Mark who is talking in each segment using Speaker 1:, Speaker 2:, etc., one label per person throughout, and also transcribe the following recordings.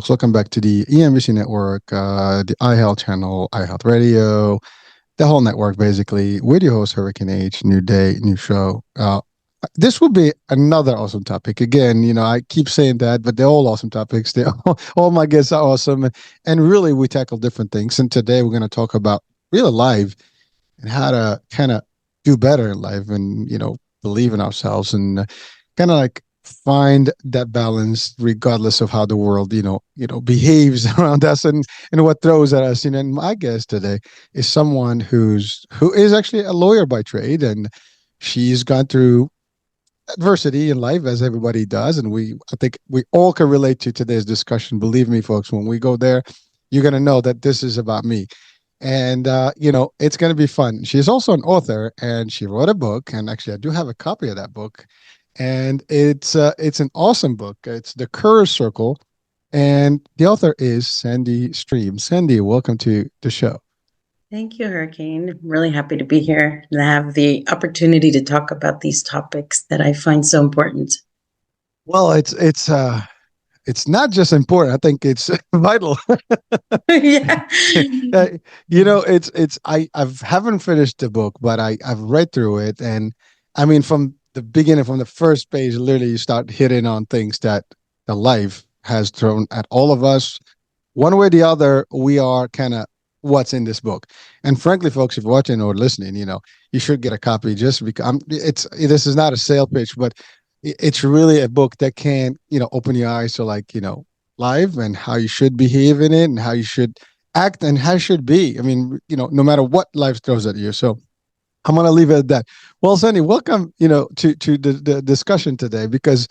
Speaker 1: folks? Welcome back to the EMBC network, the iHealth channel, iHealth Radio, the whole network, basically. With your host, Hurricane H. New day, new show. This will be another awesome topic. Again, I keep saying that, but they're all awesome topics. All my guests are awesome, and really, we tackle different things. And today, we're going to talk about real life and how to kind of do better in life, and believe in ourselves, and kind of like find that balance regardless of how the world behaves around us, and what throws at us. And my guest today is someone who is actually a lawyer by trade, and she's gone through adversity in life, as everybody does, and I think we all can relate to today's discussion. Believe me, folks, when we go there, you're going to know that this is about me. And it's going to be fun. She's also an author, and she wrote a book, and actually I do have a copy of that book. And it's an awesome book. It's The Courage Circle, and the author is Sandy Stream. Sandy, welcome to the show.
Speaker 2: Thank you, Hurricane. I'm really happy to be here and have the opportunity to talk about these topics that I find so important.
Speaker 1: Well, it's not just important. I think it's vital.
Speaker 2: Yeah.
Speaker 1: I haven't finished the book, but I've read through it, and I mean, from the beginning, from the first page, literally you start hitting on things that the life has thrown at all of us. One way or the other, we are kind of what's in this book. And frankly, folks, if you're watching or listening, you should get a copy, just because this is not a sale pitch, but it's really a book that can, open your eyes to life, and how you should behave in it, and how you should act, and how you should be. I mean, no matter what life throws at you. So I'm going to leave it at that. Well, Sandy, welcome, to the discussion today, because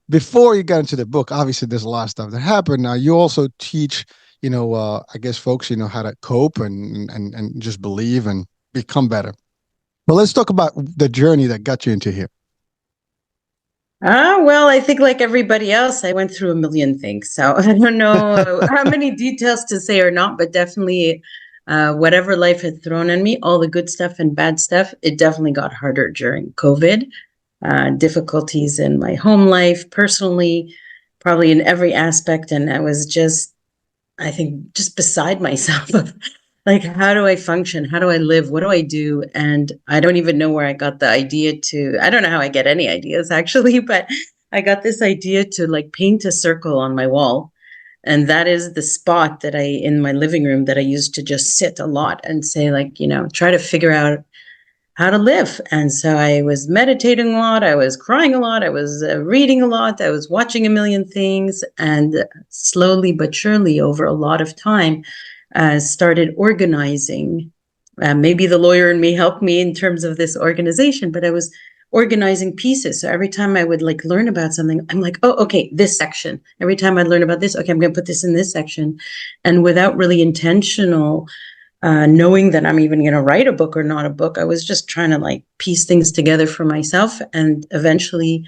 Speaker 1: before you got into the book, obviously there's a lot of stuff that happened. Now you also teach, I guess folks, how to cope and just believe and become better. Well, let's talk about the journey that got you into here.
Speaker 2: Well, I think like everybody else, I went through a million things. So I don't know how many details to say or not, but definitely whatever life had thrown at me, all the good stuff and bad stuff, it definitely got harder during COVID. Difficulties in my home life, personally, probably in every aspect. And I was I think, just beside myself of like, how do I function? How do I live? What do I do? And I don't even know where I got the idea I don't know how I get any ideas actually, but I got this idea to like paint a circle on my wall. And that is the spot in my living room that I used to just sit a lot and say, like, try to figure out how to live. And so I was meditating a lot. I was crying a lot. I was reading a lot. I was watching a million things. And slowly but surely, over a lot of time, started organizing. Maybe the lawyer in me helped me in terms of this organization, but I was organizing pieces. So every time I would like learn about something, I'm like, oh, okay, this section. Every time I learn about this, okay, I'm going to put this in this section. And without really intentional knowing that I'm even going to write a book or not a book, I was just trying to like piece things together for myself. And eventually,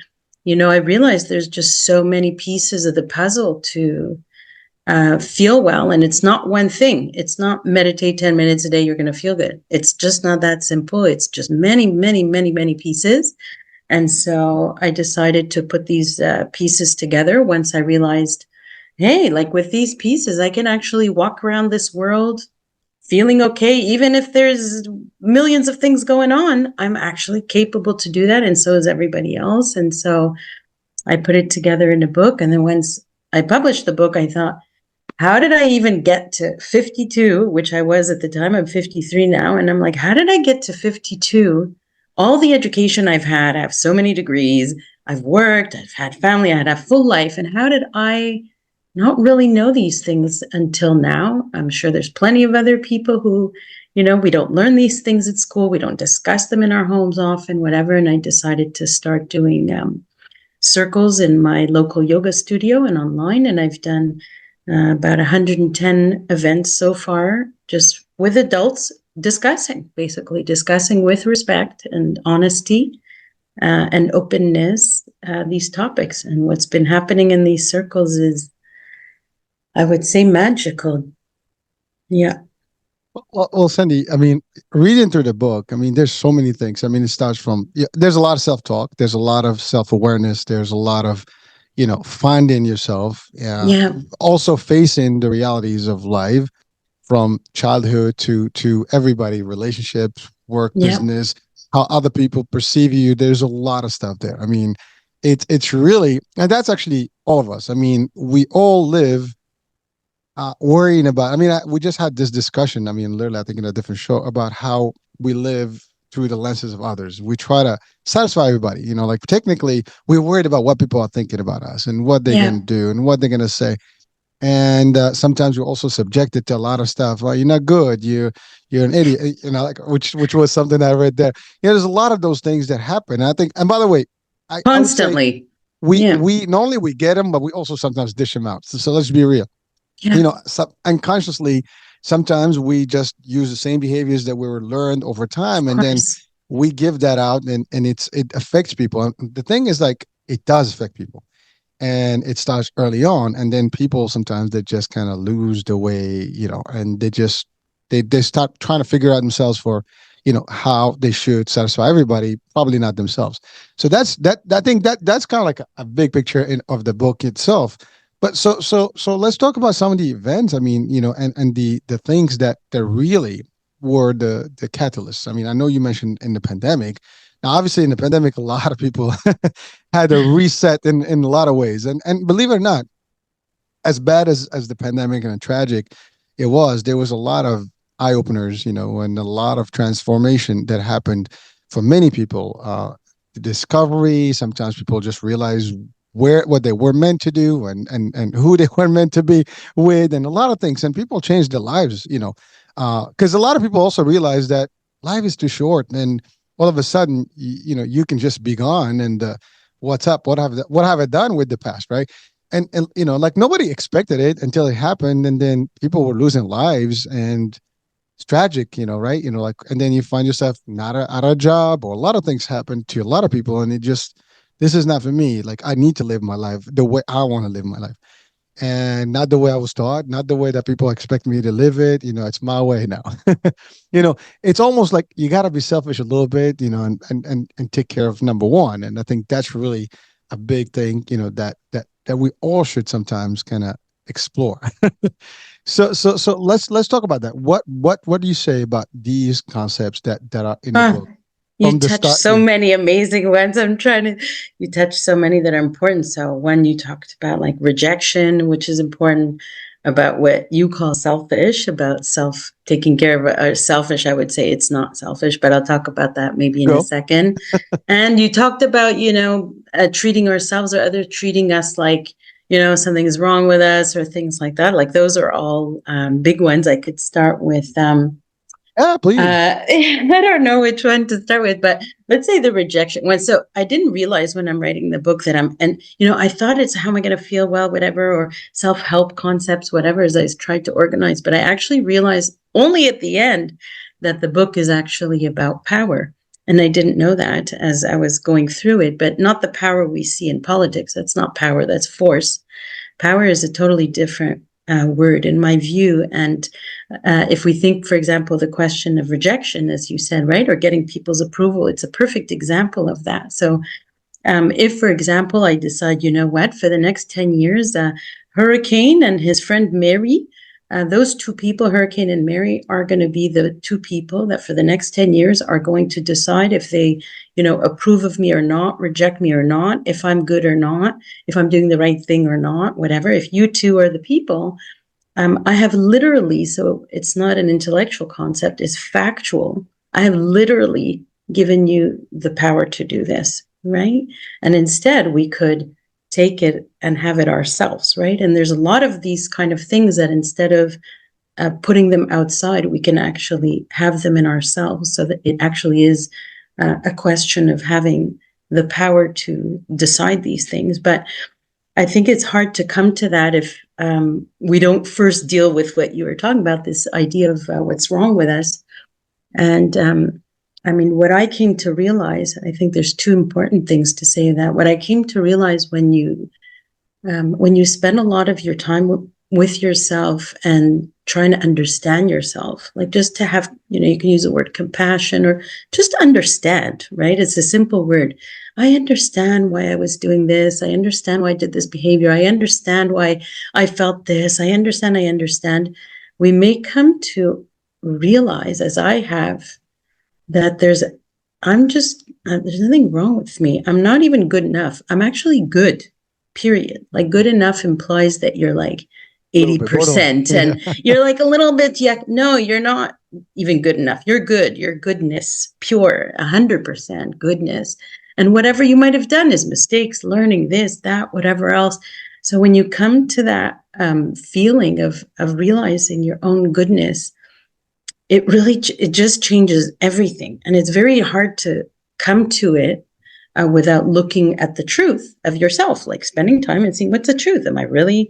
Speaker 2: I realized there's just so many pieces of the puzzle to feel well. And it's not one thing. It's not meditate 10 minutes a day, you're going to feel good. It's just not that simple. It's just many, many, many, many pieces. And so I decided to put these pieces together once I realized, hey, like with these pieces, I can actually walk around this world feeling okay. Even if there's millions of things going on, I'm actually capable to do that. And so is everybody else. And so I put it together in a book. And then once I published the book, I thought, how did I even get to 52, which I was at the time? I'm 53 now. And I'm like, how did I get to 52? All the education I've had, I have so many degrees, I've worked, I've had family, I had a full life. And how did I not really know these things until now? I'm sure there's plenty of other people who, we don't learn these things at school. We don't discuss them in our homes often, whatever. And I decided to start doing circles in my local yoga studio and online. And I've done about 110 events so far, just with adults basically discussing with respect and honesty and openness these topics. And what's been happening in these circles is, I would say, magical. Yeah.
Speaker 1: Well, Sandy, I mean, reading through the book, I mean, there's so many things. I mean, it starts from, there's a lot of self-talk. There's a lot of self-awareness. There's a lot of, finding yourself,
Speaker 2: Yeah.
Speaker 1: also facing the realities of life from childhood to everybody, relationships, work,
Speaker 2: Yeah.
Speaker 1: business, how other people perceive you. There's a lot of stuff there. I mean, it's really, and that's actually all of us. I mean, we all live worrying about. I mean, we just had this discussion. I mean, literally, I think in a different show about how we live through the lenses of others. We try to satisfy everybody. Like technically, we're worried about what people are thinking about us and what they're
Speaker 2: Yeah.
Speaker 1: going to do and what they're going to say. And sometimes we're also subjected to a lot of stuff. Well, you're not good. You're an idiot. Like which was something I read there. There's a lot of those things that happen. I think. And by the way, I would say
Speaker 2: Constantly.
Speaker 1: we
Speaker 2: Yeah.
Speaker 1: we not only we get them, but we also sometimes dish them out. So let's be real.
Speaker 2: Yeah.
Speaker 1: Unconsciously, sometimes we just use the same behaviors that we were learned over
Speaker 2: Of
Speaker 1: time, and then
Speaker 2: course.
Speaker 1: we give that out, and it affects people. And the thing is, like, it does affect people, and it starts early on, and then people sometimes they just kind of lose the way, and they start trying to figure out themselves for how they should satisfy everybody, probably not themselves. So that I think that's kind of like a big picture of the book itself. But so let's talk about some of the events. I mean, and the things that really were the catalysts. I mean, I know you mentioned in the pandemic. Now, obviously, in the pandemic, a lot of people had a reset in a lot of ways. And believe it or not, as bad as the pandemic and tragic it was, there was a lot of eye openers, and a lot of transformation that happened for many people. The discovery. Sometimes people just realize what they were meant to do, and who they were meant to be with, and a lot of things. And people changed their lives, because a lot of people also realize that life is too short, and all of a sudden, you can just be gone. And what's up? What have I done with the past, right? And like nobody expected it until it happened, and then people were losing lives, and it's tragic, right? Like, and then you find yourself not out of a job, or a lot of things happen to a lot of people, and this is not for me. Like, I need to live my life the way I want to live my life, and not the way I was taught, not the way that people expect me to live it. It's my way now. It's almost like you got to be selfish a little bit, and take care of number one. And I think that's really a big thing, that we all should sometimes kind of explore. So let's talk about that. What do you say about these concepts that are in the
Speaker 2: Huh.
Speaker 1: book
Speaker 2: You
Speaker 1: from the
Speaker 2: touched
Speaker 1: start?
Speaker 2: so many amazing ones. You touched so many that are important. So when you talked about like rejection, which is important, about what you call selfish, about self taking care of selfish, I would say it's not selfish, but I'll talk about that maybe in a
Speaker 1: Go.
Speaker 2: second. And you talked about, treating ourselves or others treating us like, something is wrong with us or things like that. Like those are all big ones. I could start with,
Speaker 1: Yeah, please.
Speaker 2: I don't know which one to start with, but let's say the rejection one. So I didn't realize when I'm writing the book that I thought it's how am I going to feel well, whatever, or self-help concepts, whatever, as I tried to organize. But I actually realized only at the end that the book is actually about power. And I didn't know that as I was going through it, but not the power we see in politics. That's not power, that's force. Power is a totally different word in my view. And if we think, for example, the question of rejection, as you said, right, or getting people's approval, it's a perfect example of that. So if, for example, I decide, for the next 10 years, Hurricane and his friend Mary, those two people, Hurricane and Mary, are going to be the two people that for the next 10 years are going to decide if they, approve of me or not, reject me or not, if I'm good or not, if I'm doing the right thing or not, whatever. If you two are the people, I have literally, so it's not an intellectual concept, it's factual. I have literally given you the power to do this, right? And instead, we could take it and have it ourselves, right? And there's a lot of these kind of things that instead of putting them outside, we can actually have them in ourselves, so that it actually is a question of having the power to decide these things. But I think it's hard to come to that if we don't first deal with what you were talking about, this idea of what's wrong with us. And what I came to realize, I think there's two important things to say that. What I came to realize when you spend a lot of your time with yourself and trying to understand yourself, like just to have, you can use the word compassion or just understand, right? It's a simple word. I understand why I was doing this. I understand why I did this behavior. I understand why I felt this. I understand. We may come to realize, as I have, that there's nothing wrong with me. I'm not even good enough. I'm actually good, period. Like good enough implies that you're like
Speaker 1: A little bit borderline.
Speaker 2: 80%
Speaker 1: Yeah.
Speaker 2: and you're like a little bit, yeah, no, you're not even good enough. You're good. Your goodness, pure, 100% goodness. And whatever you might have done is mistakes, learning this, that, whatever else. So when you come to that feeling of realizing your own goodness, it just changes everything, and it's very hard to come to it without looking at the truth of yourself, like spending time and seeing what's the truth. Am I really,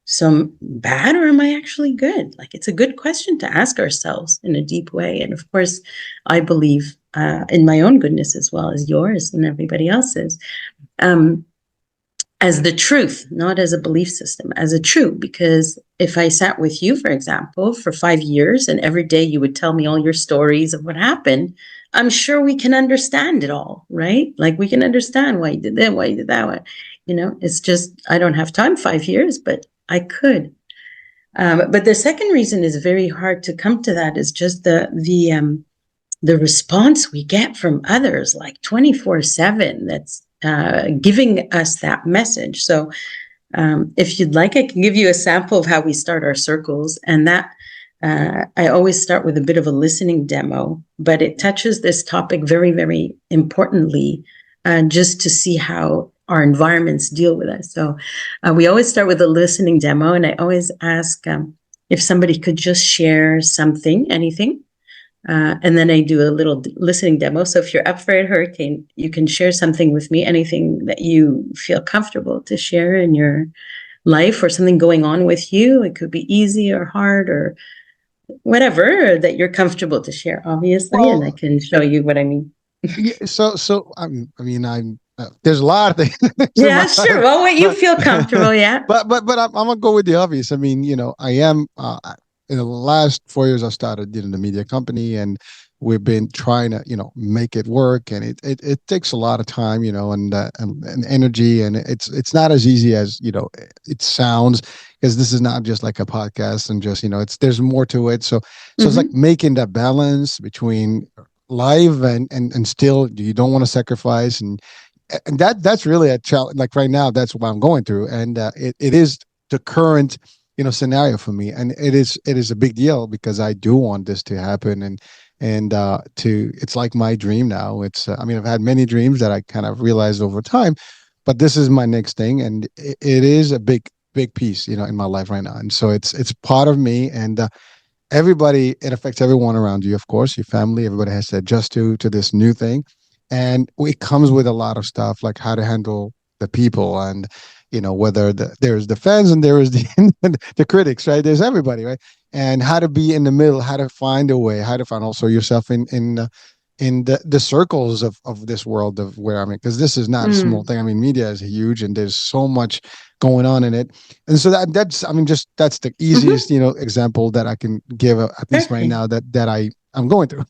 Speaker 2: so bad, or am I actually good? Like, it's a good question to ask ourselves in a deep way. And of course, I believe in my own goodness as well as yours and everybody else's. As the truth, not as a belief system, as a truth. Because if I sat with you, for example, for 5 years and every day you would tell me all your stories of what happened, I'm sure we can understand it all, right? Like we can understand why you did that, why you did that one. It's just, I don't have time, 5 years, but I could. But the second reason is very hard to come to that is just the response we get from others, like 24/7. That's giving us that message. So if you'd like, I can give you a sample of how we start our circles. And that I always start with a bit of a listening demo, but it touches this topic very, very importantly, just to see how our environments deal with us. So we always start with a listening demo. And I always ask if somebody could just share something, anything. And then I do a little listening demo. So if you're up for it, Hurricane, you can share something with me, anything that you feel comfortable to share in your life or something going on with you. It could be easy or hard or whatever that you're comfortable to share, obviously. And I
Speaker 1: Well,
Speaker 2: can show you what I mean.
Speaker 1: yeah. So I'm. There's a lot of things in
Speaker 2: Yeah,
Speaker 1: my
Speaker 2: sure.
Speaker 1: life,
Speaker 2: Well, what you
Speaker 1: but
Speaker 2: feel comfortable. Yeah.
Speaker 1: but I'm gonna go with the obvious. I mean, I am in the last 4 years I started the media company, and we've been trying to make it work, and it takes a lot of time, and energy, and it's not as easy as it sounds, because this is not just like a podcast and just it's there's more to it. So it's like
Speaker 2: Mm-hmm.
Speaker 1: making that balance between live and still you don't want to sacrifice, and that's really a challenge. Like right now, that's what I'm going through, and it is the current scenario for me, and it is a big deal because I do want this to happen, and to it's like my dream now. It's I mean, I've had many dreams that I kind of realized over time, but this is my next thing, and it is a big piece in my life right now, and so it's part of me, and everybody, it affects everyone around you, of course, your family, everybody has to adjust to this new thing, and it comes with a lot of stuff, like how to handle the people, and whether there's the fans and there is the critics, right? There's everybody, right? And how to be in the middle, how to find a way, how to find also yourself in the circles of this world of where I'm in, because this is not a small
Speaker 2: Mm.
Speaker 1: thing. I mean, media is huge, and there's so much going on in it, and so that's I mean, just that's the easiest
Speaker 2: Mm-hmm.
Speaker 1: example that I can give, at least right
Speaker 2: Perfect.
Speaker 1: now, that I'm going through.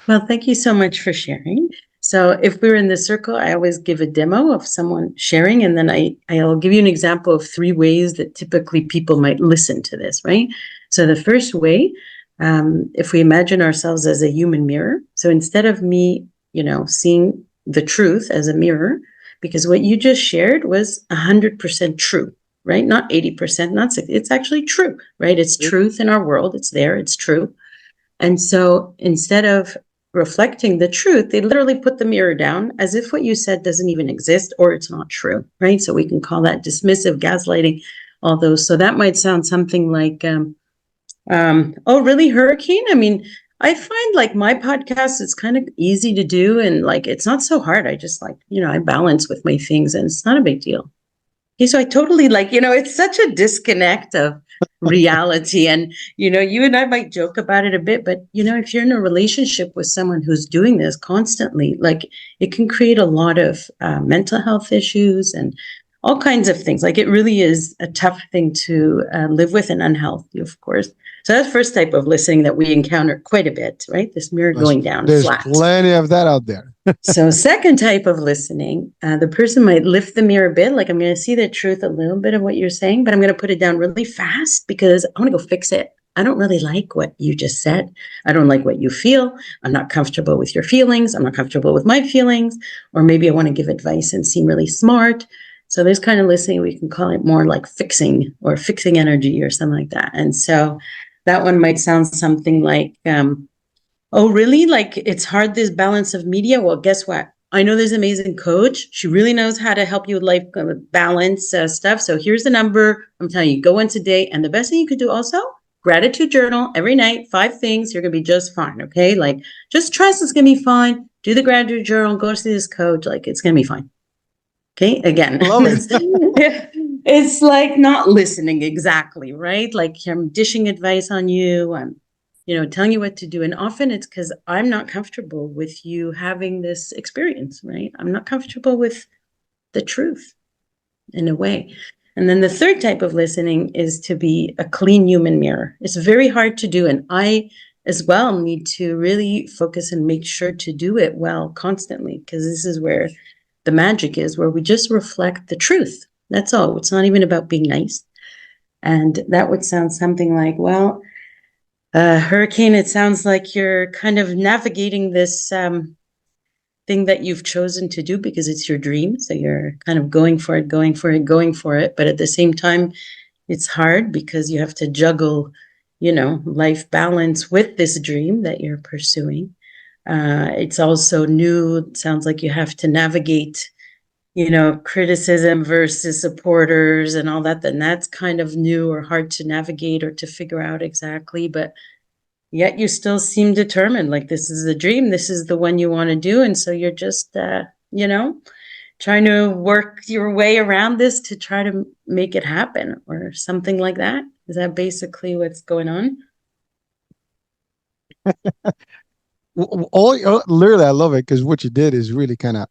Speaker 2: Well, thank you so much for sharing. So if we're in the circle, I always give a demo of someone sharing, and then I'll give you an example of 3 ways that typically people might listen to this, right? So the first way, if we imagine ourselves as a human mirror, so instead of me, seeing the truth as a mirror, because what you just shared was 100% true, right? Not 80%, not 60. It's actually true, right? It's truth in our world. It's there. It's true. And so instead of reflecting the truth, they literally put the mirror down as if what you said doesn't even exist or it's not true, right? So we can call that dismissive, gaslighting, all those. So that might sound something like, oh, really, Hurricane? I mean, I find like my podcast, it's kind of easy to do and like it's not so hard. I just like, I balance with my things and it's not a big deal. Okay, so I totally like, it's such a disconnect of reality. And, you and I might joke about it a bit, but, if you're in a relationship with someone who's doing this constantly, like it can create a lot of mental health issues and all kinds of things. Like it really is a tough thing to live with and unhealthy, of course. So that's the first type of listening that we encounter quite a bit, right? This mirror going down
Speaker 1: There's
Speaker 2: flat.
Speaker 1: plenty of that out there.
Speaker 2: So second type of listening, the person might lift the mirror a bit, like I'm going to see the truth a little bit of what you're saying, but I'm going to put it down really fast because I want to go fix it. I don't really like what you just said. I don't like what you feel. I'm not comfortable with your feelings. I'm not comfortable with my feelings. Or maybe I want to give advice and seem really smart. So there's kind of listening, we can call it more like fixing or fixing energy or something like that. And so that one might sound something like, oh, really? Like it's hard, this balance of media? Well, guess what? I know there's an amazing coach. She really knows how to help you with life balance stuff. So here's the number. I'm telling you, go once a day. And the best thing you could do also, gratitude journal every night, 5 things, you're going to be just fine. Okay. Like just trust it's going to be fine. Do the gratitude journal, go see this coach. Like it's going to be fine. Okay. Again,
Speaker 1: Love it.
Speaker 2: it's like not listening exactly, right? Like I'm dishing advice on you. I'm, telling you what to do. And often it's because I'm not comfortable with you having this experience, right? I'm not comfortable with the truth in a way. And then the third type of listening is to be a clean human mirror. It's very hard to do. And I as well need to really focus and make sure to do it well constantly, because this is where the magic is, where we just reflect the truth. That's all. It's not even about being nice. And that would sound something like, well, Hurricane, it sounds like you're kind of navigating this thing that you've chosen to do because it's your dream. So you're kind of going for it. But at the same time, it's hard because you have to juggle, life balance with this dream that you're pursuing. It's also new. It sounds like you have to navigate, criticism versus supporters and all that. Then that's kind of new or hard to navigate or to figure out exactly. But yet you still seem determined, like this is the dream, this is the one you want to do. And so you're just, trying to work your way around this to try to make it happen or something like that. Is that basically what's going on?
Speaker 1: Literally, I love it because what you did is really kind of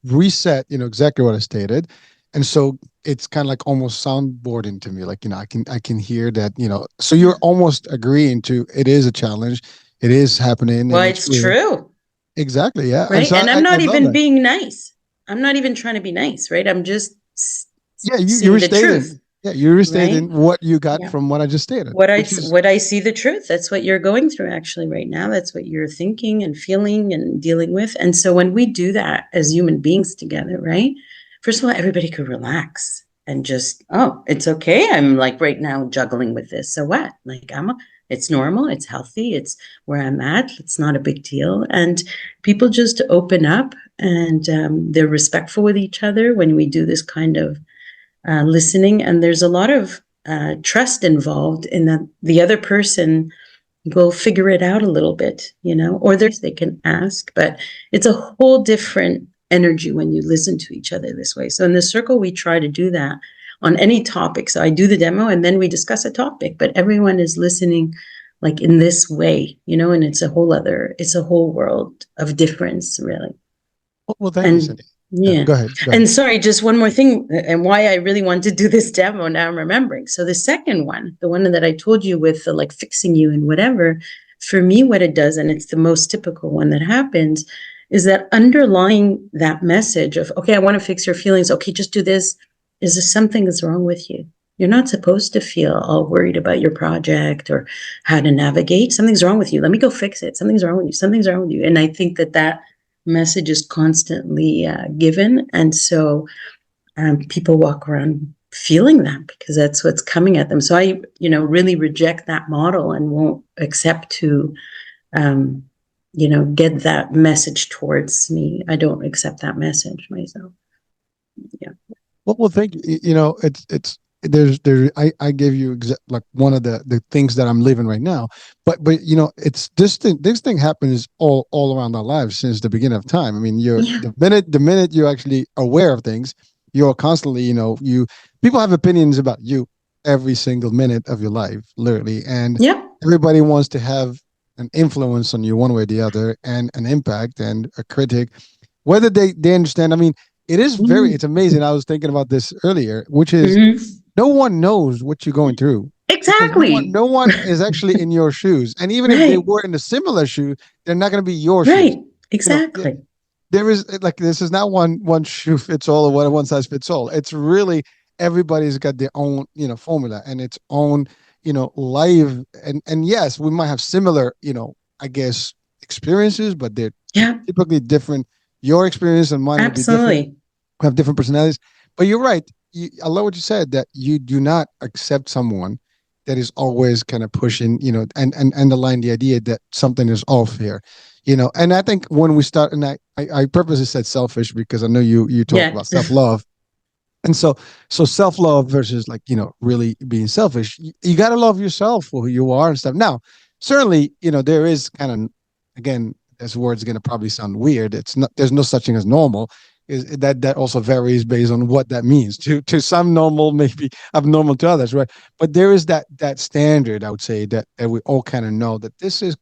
Speaker 1: reset, exactly what I stated. And so it's kind of like almost soundboarding to me. Like, I can hear that, so you're almost agreeing to it is a challenge. It is happening.
Speaker 2: Well,
Speaker 1: And
Speaker 2: it's true.
Speaker 1: exactly. Yeah. And
Speaker 2: Right.
Speaker 1: so
Speaker 2: And I'm
Speaker 1: I
Speaker 2: not
Speaker 1: love
Speaker 2: even
Speaker 1: that.
Speaker 2: being nice. I'm not even trying to be nice, right? I'm just
Speaker 1: Yeah. You
Speaker 2: seeing
Speaker 1: were
Speaker 2: the truth,
Speaker 1: stating, yeah, you were
Speaker 2: right?
Speaker 1: stating what you got
Speaker 2: Yeah.
Speaker 1: from what I just stated,
Speaker 2: What I
Speaker 1: which is,
Speaker 2: what I see the truth. That's what you're going through actually right now. That's what you're thinking and feeling and dealing with. And so when we do that as human beings together, right? First of all, everybody could relax and just, oh, it's okay. I'm like right now juggling with this. So what? Like it's normal, it's healthy, it's where I'm at. It's not a big deal. And people just open up and they're respectful with each other when we do this kind of listening. And there's a lot of trust involved in that the other person will figure it out a little bit, or they can ask, but it's a whole different energy when you listen to each other this way. So in the circle, we try to do that on any topic. So I do the demo and then we discuss a topic, but everyone is listening like in this way, and it's a whole world of difference, really.
Speaker 1: well, thank you,
Speaker 2: And
Speaker 1: Cindy. Yeah,
Speaker 2: yeah.
Speaker 1: go ahead. Go ahead.
Speaker 2: And sorry, just one more thing, and why I really want to do this demo now I'm remembering. So the second one, the one that I told you with the like fixing you and whatever, for me, what it does, and it's the most typical one that happens, is that underlying that message of, okay, I want to fix your feelings. Okay, just do this. Is there something that's wrong with you? You're not supposed to feel all worried about your project or how to navigate. Something's wrong with you. Let me go fix it. Something's wrong with you. Something's wrong with you. And I think that message is constantly given. And so people walk around feeling that because that's what's coming at them. So I, really reject that model and won't accept to, get that message towards me. I don't accept that message myself. Yeah.
Speaker 1: Well, thank you. It's I gave you like one of the things that I'm living right now, but it's this thing happens all around our lives since the beginning of time. I mean,
Speaker 2: Yeah.
Speaker 1: the minute you're actually aware of things, you're constantly, people have opinions about you every single minute of your life, literally, and
Speaker 2: Yep.
Speaker 1: everybody wants to have an influence on you one way or the other, and an impact and a critic, whether they understand. I mean, it is very, it's amazing. I was thinking about this earlier, which is
Speaker 2: Mm-hmm.
Speaker 1: no one knows what you're going through because
Speaker 2: Exactly.
Speaker 1: no one is actually in your shoes. And even if they
Speaker 2: Right.
Speaker 1: were in a similar shoe, they're not going to be your shoes.
Speaker 2: Right.
Speaker 1: You know,
Speaker 2: Exactly.
Speaker 1: there is like this is not one shoe fits all or one size fits all. It's really everybody's got their own formula and its own life and yes, we might have similar I guess experiences, but they're
Speaker 2: Yeah.
Speaker 1: typically different. Your experience and mine will be different.
Speaker 2: Absolutely.
Speaker 1: We have different personalities. But you're right. I love what you said that you do not accept someone that is always kind of pushing, and underline the idea that something is off here, And I think when we start, and I purposely said selfish because I know you talk
Speaker 2: Yeah.
Speaker 1: about self love, and so self love versus like really being selfish. You got to love yourself for who you are and stuff. Now, certainly, there is kind of again, this word's going to probably sound weird. It's not. There's no such thing as normal. Is that also varies based on what that means. To some normal, maybe abnormal to others, right? But there is that standard. I would say that we all kind of know that this is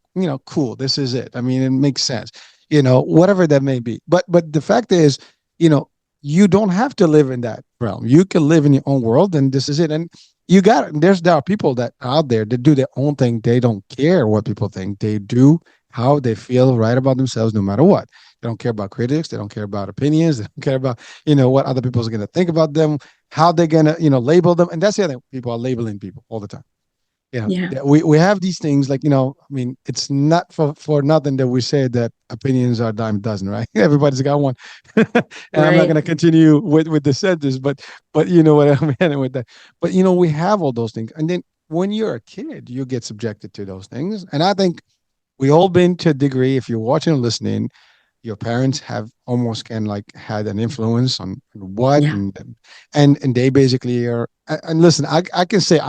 Speaker 1: cool. This is it. I mean, it makes sense. Whatever that may be. But the fact is, you know, you don't have to live in that realm. You can live in your own world, and this is it. And there are people that are out there that do their own thing. They don't care what people think. They do how they feel right about themselves, no matter what. They don't care about critics. They don't care about opinions. They don't care about what other people are going to think about them, how they're going to label them. And that's the other thing. People are labeling people all the time.
Speaker 2: Yeah.
Speaker 1: We have these things like I mean, it's not for nothing that we say that opinions are a dime a dozen, right? Everybody's got one. And I'm not going
Speaker 2: Right.
Speaker 1: to continue with the sentence, but you know what I mean with that. But we have all those things, and then when you're a kid, you get subjected to those things, and I think we all been to a degree. If you're watching and listening, your parents have almost kind of like had an influence on what
Speaker 2: Yeah.
Speaker 1: and they basically are. And listen, I can say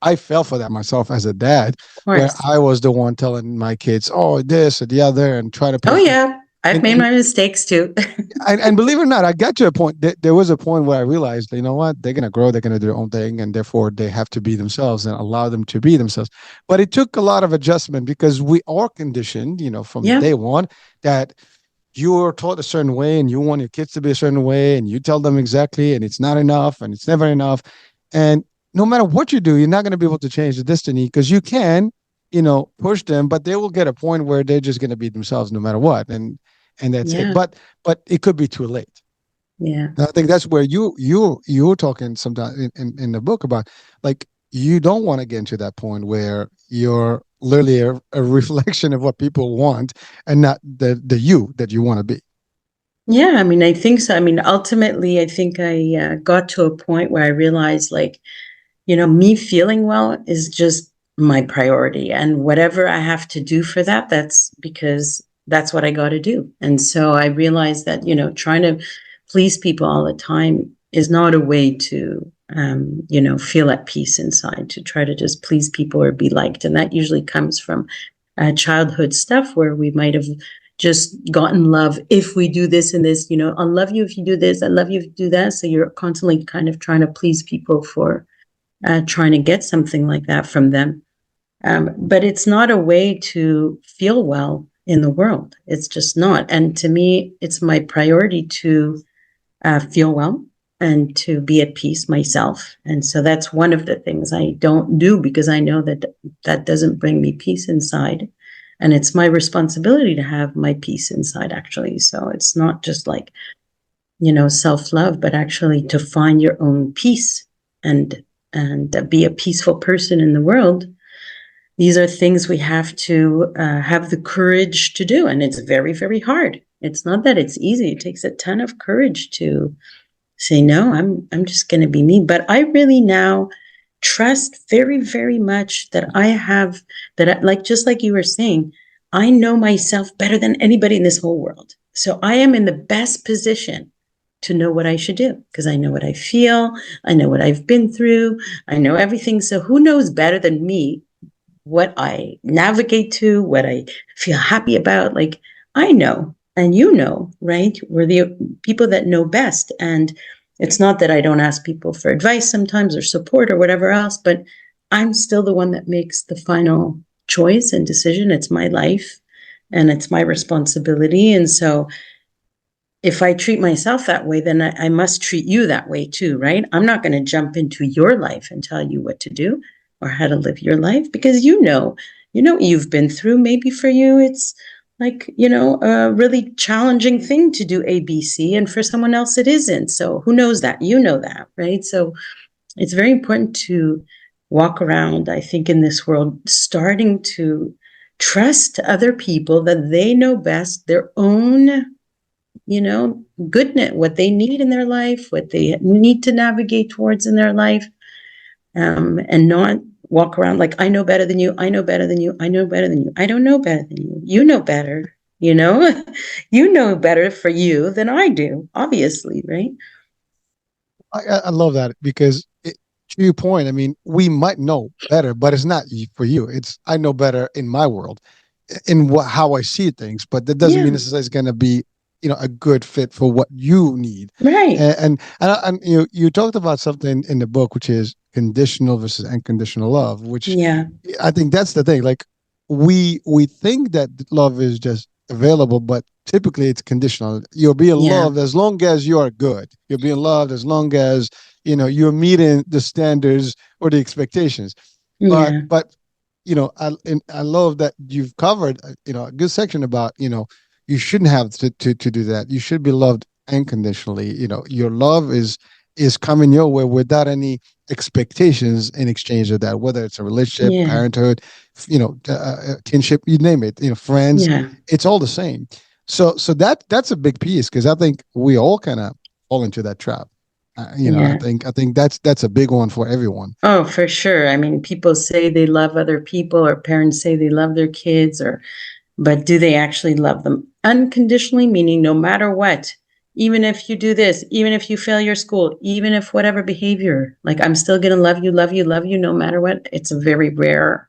Speaker 1: I fell for that myself as a dad,
Speaker 2: Of
Speaker 1: where
Speaker 2: course.
Speaker 1: I was the one telling my kids, "Oh, this or the other," and trying to
Speaker 2: Oh,
Speaker 1: push them.
Speaker 2: yeah. I've
Speaker 1: And
Speaker 2: made
Speaker 1: and
Speaker 2: my mistakes too.
Speaker 1: and believe it or not, I got to a point. There was a point where I realized, you know what, they're gonna grow, they're gonna do their own thing, and therefore they have to be themselves and allow them to be themselves. But it took a lot of adjustment because we are conditioned, from
Speaker 2: Yeah.
Speaker 1: day one that you are taught a certain way and you want your kids to be a certain way and you tell them exactly and it's not enough and it's never enough. And no matter what you do, you're not going to be able to change the destiny because you can, push them, but they will get a point where they're just going to be themselves no matter what. And that's it.
Speaker 2: Yeah.
Speaker 1: But it could be too late.
Speaker 2: Yeah.
Speaker 1: And I think that's where you were talking sometimes in the book about like you don't want to get to that point where you're literally a reflection of what people want and not the you that you want to be.
Speaker 2: Yeah. I mean, I think so. I mean, ultimately, I think I got to a point where I realized, like, me feeling well is just my priority. And whatever I have to do for that, that's because that's what I got to do. And so I realized that, trying to please people all the time is not a way to, feel at peace inside, to try to just please people or be liked. And that usually comes from childhood stuff where we might have just gotten love if we do this and this, I'll love you if you do this, I love you if you do that. So you're constantly kind of trying to please people for trying to get something like that from them. But it's not a way to feel well in the world. It's just not. And to me, it's my priority to feel well and to be at peace myself. And so that's one of the things I don't do because I know that that doesn't bring me peace inside. And it's my responsibility to have my peace inside, actually. So it's not just like, self love, but actually to find your own peace and be a peaceful person in the world. These are things we have to have the courage to do, and it's very, very hard. It's not that it's easy. It takes a ton of courage to say no. I'm just going to be me. But I really now trust very, very much that I have like just like you were saying, I know myself better than anybody in this whole world. So I am in the best position to know what I should do because I know what I feel. I know what I've been through. I know everything. So who knows better than me what I navigate to, what I feel happy about? Like I know, and right? We're the people that know best. And it's not that I don't ask people for advice sometimes or support or whatever else, but I'm still the one that makes the final choice and decision. It's my life and it's my responsibility. And so if I treat myself that way, then I must treat you that way too, right? I'm not going to jump into your life and tell you what to do or how to live your life because you know what you've been through. Maybe for you, it's like, a really challenging thing to do ABC, and for someone else, it isn't. So who knows that? You know that, right? So it's very important to walk around, I think, in this world, starting to trust other people that they know best their own, goodness, what they need in their life, what they need to navigate towards in their life, and not walk around like, I know better than you, I know better than you, I know better than you. I don't know better than you. You know better, you know better for you than I do, obviously, right?
Speaker 1: I love that because to your point, I mean, we might know better, but it's not for you. It's I know better in my world, in how I see things, but that doesn't
Speaker 2: Yeah,
Speaker 1: mean necessarily it's going to be, a good fit for what you need.
Speaker 2: right.
Speaker 1: And you talked about something in the book, which is conditional versus unconditional love, which
Speaker 2: Yeah,
Speaker 1: I think that's the thing. Like we think that love is just available, but typically it's conditional. You're being
Speaker 2: yeah,
Speaker 1: loved as long as you are good. You're being loved as long as you're meeting the standards or the expectations. But
Speaker 2: yeah,
Speaker 1: I love that you've covered a good section about you shouldn't have to do that. You should be loved unconditionally. Your love is coming your way without any expectations in exchange of that, whether it's a relationship,
Speaker 2: yeah,
Speaker 1: parenthood, kinship, you name it, friends,
Speaker 2: yeah,
Speaker 1: it's all the same. So that's a big piece because I think we all kind of fall into that trap. I
Speaker 2: yeah.
Speaker 1: think that's a big one for everyone.
Speaker 2: Oh, for sure. I mean, people say they love other people, or parents say they love their kids, but do they actually love them unconditionally? Meaning, no matter what, even if you do this, even if you fail your school, even if whatever behavior, like I'm still going to love you, no matter what. It's a very rare,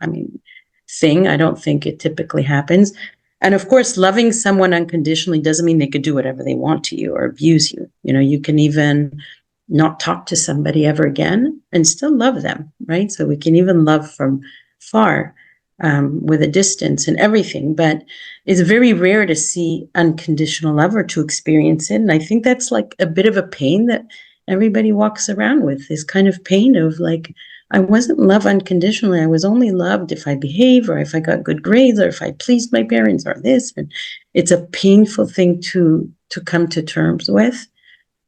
Speaker 2: thing. I don't think it typically happens. And of course, loving someone unconditionally doesn't mean they could do whatever they want to you or abuse you. You can even not talk to somebody ever again and still love them, right? So we can even love from far, with a distance and everything. But it's very rare to see unconditional love or to experience it. And I think that's like a bit of a pain that everybody walks around with, this kind of pain of like, I wasn't loved unconditionally. I was only loved if I behave or if I got good grades or if I pleased my parents or this. And it's a painful thing to come to terms with.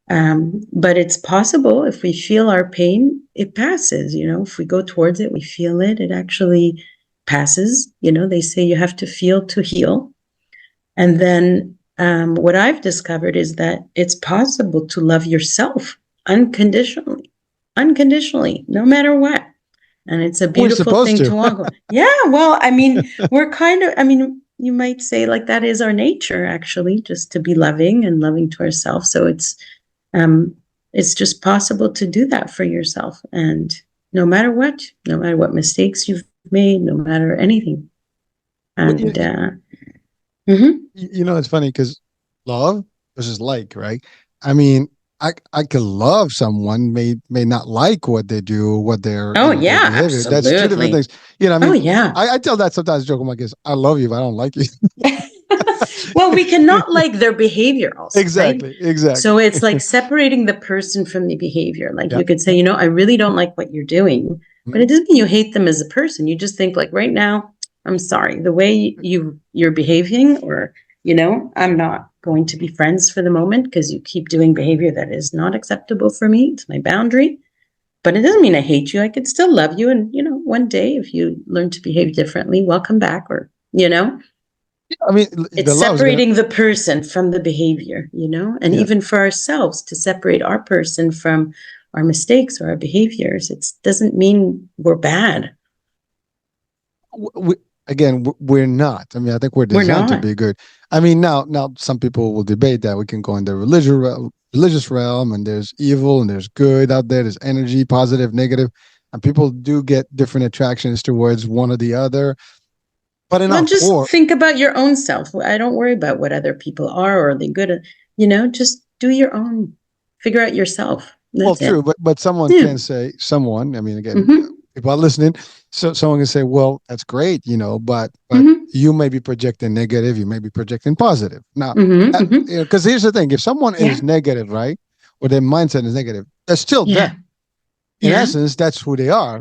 Speaker 2: But it's possible if we feel our pain, it passes. If we go towards it, we feel it, it actually passes. They say you have to feel to heal. And then what I've discovered is that it's possible to love yourself unconditionally, no matter what. And it's a
Speaker 1: We're
Speaker 2: beautiful
Speaker 1: supposed
Speaker 2: thing
Speaker 1: to.
Speaker 2: to walk on. Yeah, well, we're kind of, you might say like that is our nature, actually, just to be loving and loving to ourselves. So um, it's just possible to do that for yourself. And no matter what mistakes you've made, no matter anything.
Speaker 1: Well,
Speaker 2: And mhm.
Speaker 1: it's funny because love versus like, right? I mean, I could love someone, may not like what they do, what
Speaker 2: Oh,
Speaker 1: their
Speaker 2: yeah,
Speaker 1: behavior. That's two different
Speaker 2: absolutely.
Speaker 1: things. I
Speaker 2: Oh,
Speaker 1: mean,
Speaker 2: yeah.
Speaker 1: I tell that sometimes joke with my kids. I love you, but I don't like you.
Speaker 2: Well, we cannot like their behavior also, right?
Speaker 1: Exactly, exactly.
Speaker 2: So it's like separating the person from the behavior. Like
Speaker 1: Yeah,
Speaker 2: you could say,
Speaker 1: yeah.
Speaker 2: I really don't like what you're doing, but
Speaker 1: Mhm.
Speaker 2: it doesn't mean you hate them as a person. You just think like right now, I'm sorry, the way you're behaving, or, I'm not going to be friends for the moment because you keep doing behavior that is not acceptable for me. It's my boundary. But it doesn't mean I hate you. I could still love you. And, one day if you learn to behave differently, welcome back, or.
Speaker 1: I mean,
Speaker 2: It's
Speaker 1: the love is gonna.
Speaker 2: separating the person from the behavior, and
Speaker 1: Yeah.
Speaker 2: even for ourselves to separate our person from our mistakes or our behaviors. It doesn't mean we're bad.
Speaker 1: we, again, we're not. I mean, I think we're
Speaker 2: We're
Speaker 1: designed to
Speaker 2: not.
Speaker 1: be good. I mean, now some people will debate that we can go in the religious realm, and there's evil and there's good out there. There's energy, positive, negative, and people do get different attractions towards one or the other. But in
Speaker 2: Well,
Speaker 1: our
Speaker 2: just
Speaker 1: core,
Speaker 2: think about your own self. I don't worry about what other people are or they good. Just do your own. Figure out yourself.
Speaker 1: well,
Speaker 2: That's it.
Speaker 1: true, but someone
Speaker 2: Yeah.
Speaker 1: can say someone. I mean, again,
Speaker 2: Mm-hmm.
Speaker 1: people are listening, so someone can say, "Well, that's great, but
Speaker 2: Mm-hmm.
Speaker 1: you may be projecting negative, you may be projecting positive. Now,
Speaker 2: Mm-hmm. Mm-hmm.
Speaker 1: because here's the thing: if someone
Speaker 2: Yeah.
Speaker 1: is negative, right, or their mindset is negative, they're still them.
Speaker 2: Yeah.
Speaker 1: In
Speaker 2: Yeah.
Speaker 1: essence, that's who they are,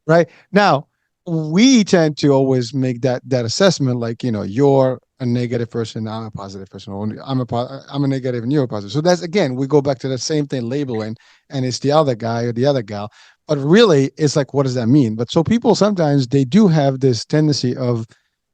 Speaker 1: right? Now, we tend to always make that assessment, like you're a negative person, I'm a positive person, or I'm a negative and you're a positive. So that's again, we go back to the same thing, labeling, and it's the other guy or the other gal. But really, it's like, what does that mean? But so people sometimes they do have this tendency of,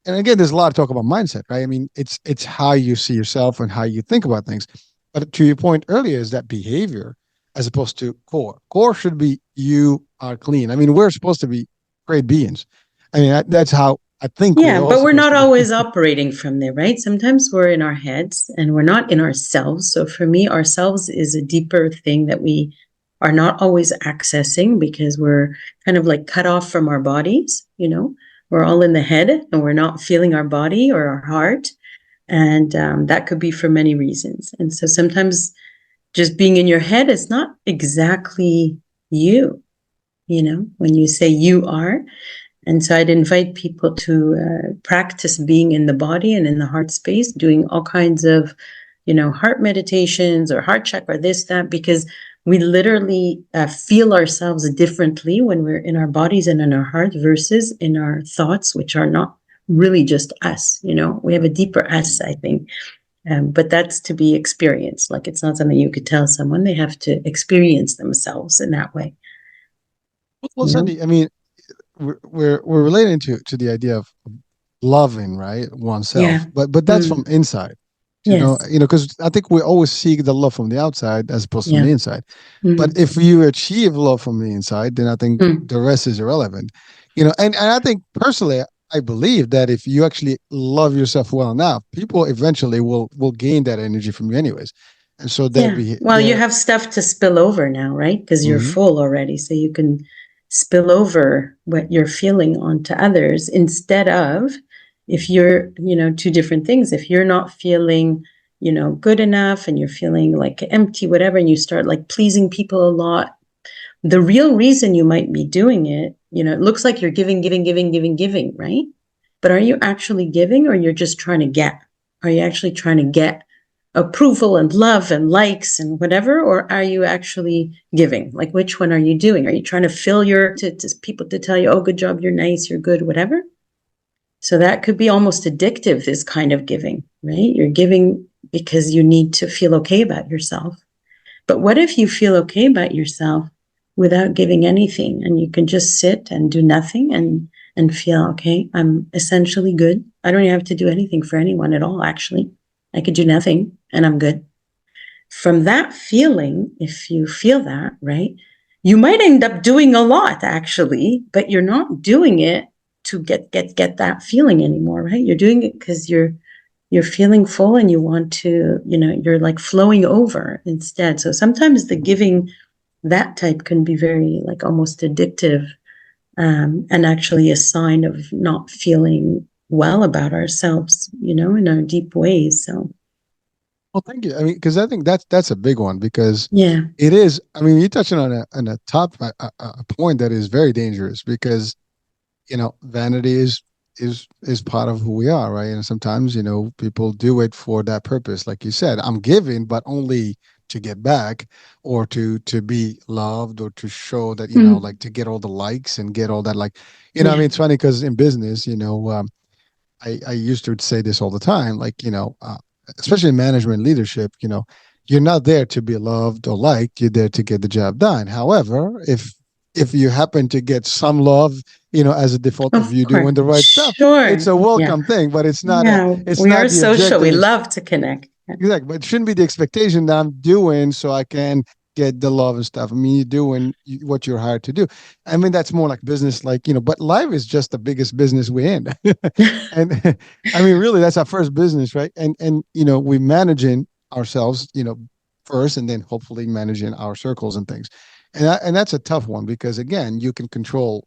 Speaker 1: and again, there's a lot of talk about mindset, right? I mean, it's how you see yourself and how you think about things. But to your point earlier, is that behavior as opposed to core. Core should be you are clean. I mean, we're supposed to be great beings. I mean, that's how I think we're
Speaker 2: Yeah,
Speaker 1: all
Speaker 2: but we're
Speaker 1: supposed
Speaker 2: not
Speaker 1: to be.
Speaker 2: always operating from there, right? Sometimes we're in our heads and we're not in ourselves. So for me, ourselves is a deeper thing that we are not always accessing because we're kind of like cut off from our bodies, you know? We're all in the head and we're not feeling our body or our heart. And that could be for many reasons. And so sometimes just being in your head is not exactly you, when you say you are. And so I'd invite people to practice being in the body and in the heart space, doing all kinds of, heart meditations or heart chakra, this, that, because we literally feel ourselves differently when we're in our bodies and in our heart versus in our thoughts, which are not really just us. We have a deeper us, I think. But that's to be experienced. Like it's not something you could tell someone. They have to experience themselves in that way.
Speaker 1: Well,
Speaker 2: You know?
Speaker 1: Sandy, I mean, we're relating to the idea of loving, right, oneself,
Speaker 2: Yeah.
Speaker 1: but that's from
Speaker 2: Mm.
Speaker 1: inside.
Speaker 2: Yes.
Speaker 1: Because I think we always seek the love from the outside as opposed from
Speaker 2: Yeah.
Speaker 1: the inside. But
Speaker 2: Mm.
Speaker 1: if you achieve love from the inside, then I think
Speaker 2: Mm.
Speaker 1: the rest is irrelevant. And I think personally, I believe that if you actually love yourself well enough, people eventually will gain that energy from you anyways. And so they'll
Speaker 2: Yeah.
Speaker 1: be
Speaker 2: Well, you
Speaker 1: there.
Speaker 2: have stuff to spill over now, right? Because you're
Speaker 1: Mhm.
Speaker 2: full already. So you can spill over what you're feeling onto others instead of if you're, two different things. If you're not feeling, good enough and you're feeling like empty, whatever, and you start like pleasing people a lot, the real reason you might be doing it, it looks like you're giving, giving, giving, giving, giving, right? But are you actually giving or you're just trying to get? Are you actually trying to get approval and love and likes and whatever? Or are you actually giving? Like, which one are you doing? Are you trying to fill to people to tell you, oh, good job, you're nice, you're good, whatever? So that could be almost addictive, this kind of giving, right? You're giving because you need to feel okay about yourself. But what if you feel okay about yourself without giving anything and you can just sit and do nothing and feel okay, I'm essentially good. I don't even have to do anything for anyone at all, actually. I could do nothing and I'm good. From that feeling, if you feel that, right, you might end up doing a lot actually, but you're not doing it to get that feeling anymore, right? You're doing it because you're feeling full and you want to, you're like flowing over instead. So sometimes the giving that type can be very like almost addictive, and actually a sign of not feeling well about ourselves, in our deep ways. So
Speaker 1: Well, thank you. I mean, because I think that's a big one because
Speaker 2: yeah.
Speaker 1: it is. I mean, you're touching on a top a point that is very dangerous because vanity is part of who we are, right? And sometimes people do it for that purpose, like you said. I'm giving, but only to get back, or to be loved, or to show that like
Speaker 2: Mm.
Speaker 1: to get all the likes and get all that, like I
Speaker 2: Yeah.
Speaker 1: mean, it's funny because in business, I used to say this all the time, like, especially in management leadership, you're not there to be loved or liked, you're there to get the job done. However, if you happen to get some love, as a default of
Speaker 2: Of
Speaker 1: you
Speaker 2: course.
Speaker 1: doing the right stuff, it's
Speaker 2: Sure.
Speaker 1: a
Speaker 2: Yeah.
Speaker 1: welcome thing, but
Speaker 2: Yeah.
Speaker 1: it's
Speaker 2: We are
Speaker 1: not the
Speaker 2: social. We
Speaker 1: objective.
Speaker 2: love to connect.
Speaker 1: Exactly, but it shouldn't be the expectation that I'm doing so I can get the love and stuff. I mean, you're doing what you're hired to do. I mean, that's more like business, like but life is just the biggest business we're in, and I mean, really, that's our first business, right? And we managing ourselves, first, and then hopefully managing our circles and things, and that's a tough one because again, you can control,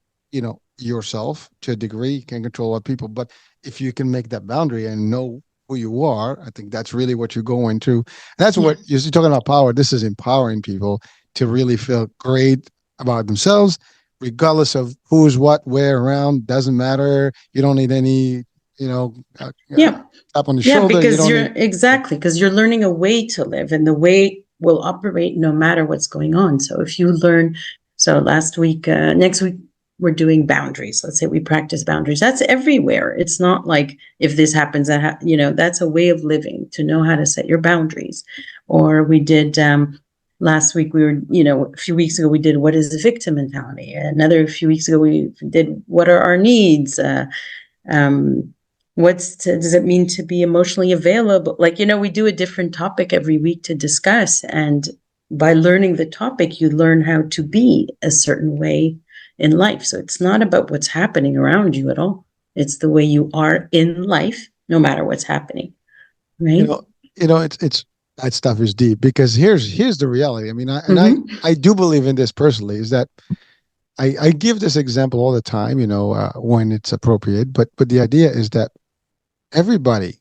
Speaker 1: yourself to a degree, you can control other people, but if you can make that boundary and know who you are, I think that's really what you're going through. And that's
Speaker 2: Yeah.
Speaker 1: what you're talking about power. This is empowering people to really feel great about themselves, regardless of who's what, where, around. Doesn't matter. You don't need any
Speaker 2: Yeah.
Speaker 1: tap on the
Speaker 2: Yeah,
Speaker 1: shoulder. You
Speaker 2: because
Speaker 1: don't
Speaker 2: you're
Speaker 1: need.
Speaker 2: exactly because you're learning a way to live and the way will operate no matter what's going on. So if you learn, so last week, next week, we're doing boundaries. Let's say we practice boundaries. That's everywhere. It's not like if this happens, that's a way of living to know how to set your boundaries. Or we did last week, a few weeks ago, we did what is the victim mentality. Another few weeks ago, we did what are our needs. Um, does it mean to be emotionally available? Like, we do a different topic every week to discuss. And by learning the topic, you learn how to be a certain way in life. So it's not about what's happening around you at all. It's the way you are in life, no matter what's happening.
Speaker 1: You
Speaker 2: Right.
Speaker 1: know, it's that stuff is deep because here's the reality. I mean,
Speaker 2: Mm-hmm.
Speaker 1: I do believe in this personally. Is that I give this example all the time. When it's appropriate. But the idea is that everybody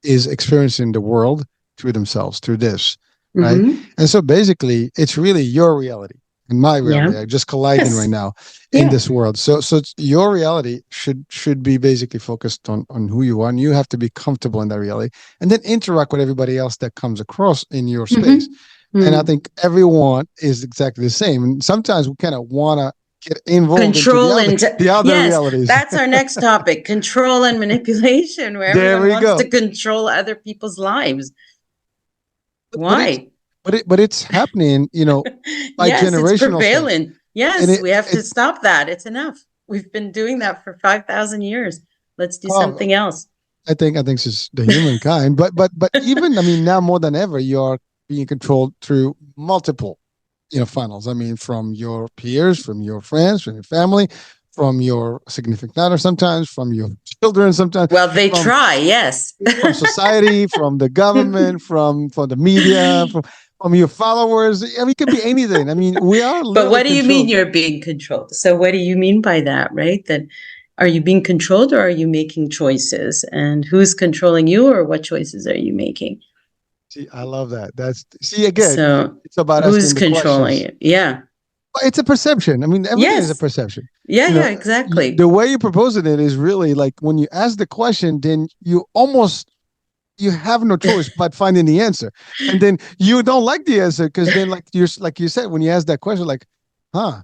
Speaker 1: is experiencing the world through themselves, through this, right?
Speaker 2: Mm-hmm.
Speaker 1: And so basically, it's really your reality and my
Speaker 2: Yeah.
Speaker 1: reality are just colliding right
Speaker 2: Yes.
Speaker 1: now in
Speaker 2: Yeah.
Speaker 1: this world. So your reality should be basically focused on who you are, and you have to be comfortable in that reality, and then interact with everybody else that comes across in your space.
Speaker 2: Mm-hmm.
Speaker 1: And I
Speaker 2: Mm.
Speaker 1: think everyone is exactly the same. And sometimes we kind of want to get involved into
Speaker 2: Control and
Speaker 1: the other
Speaker 2: yes,
Speaker 1: realities.
Speaker 2: that's our next topic, control and manipulation, where
Speaker 1: There
Speaker 2: everyone
Speaker 1: we
Speaker 2: wants
Speaker 1: go.
Speaker 2: to control other people's lives.
Speaker 1: But it's
Speaker 2: Why?
Speaker 1: but it's happening, by
Speaker 2: Yes, it's
Speaker 1: generational stuff.
Speaker 2: prevalent.
Speaker 1: And
Speaker 2: Yes,
Speaker 1: it
Speaker 2: we have to
Speaker 1: it
Speaker 2: stop that. It's enough. We've been doing that for 5,000 years. Let's do
Speaker 1: oh,
Speaker 2: something else.
Speaker 1: I think it's just the humankind. But even, I mean, now more than ever, you're being controlled through multiple, funnels. I mean, from your peers, from your friends, from your family, from your significant other sometimes, from your children sometimes,
Speaker 2: Well, they
Speaker 1: from
Speaker 2: try, yes.
Speaker 1: from society, from the government, from the media, from your followers. I mean, it could be anything. I mean, we are
Speaker 2: But
Speaker 1: literally
Speaker 2: what do you mean
Speaker 1: controlled.
Speaker 2: you're being controlled? So, what do you mean by that, right? That are you being controlled or are you making choices? And who's controlling you or what choices are you making?
Speaker 1: See, I love that. See again,
Speaker 2: So,
Speaker 1: it's about
Speaker 2: who's
Speaker 1: asking the
Speaker 2: controlling
Speaker 1: questions.
Speaker 2: you? Yeah.
Speaker 1: But it's a perception. I mean, everything is a
Speaker 2: Yes.
Speaker 1: perception.
Speaker 2: Yeah,
Speaker 1: You
Speaker 2: yeah,
Speaker 1: know,
Speaker 2: exactly.
Speaker 1: the way you propose it is really like when you ask the question, then you have no choice but finding the answer, and then you don't like the answer because then like you said when you ask that question, like, huh?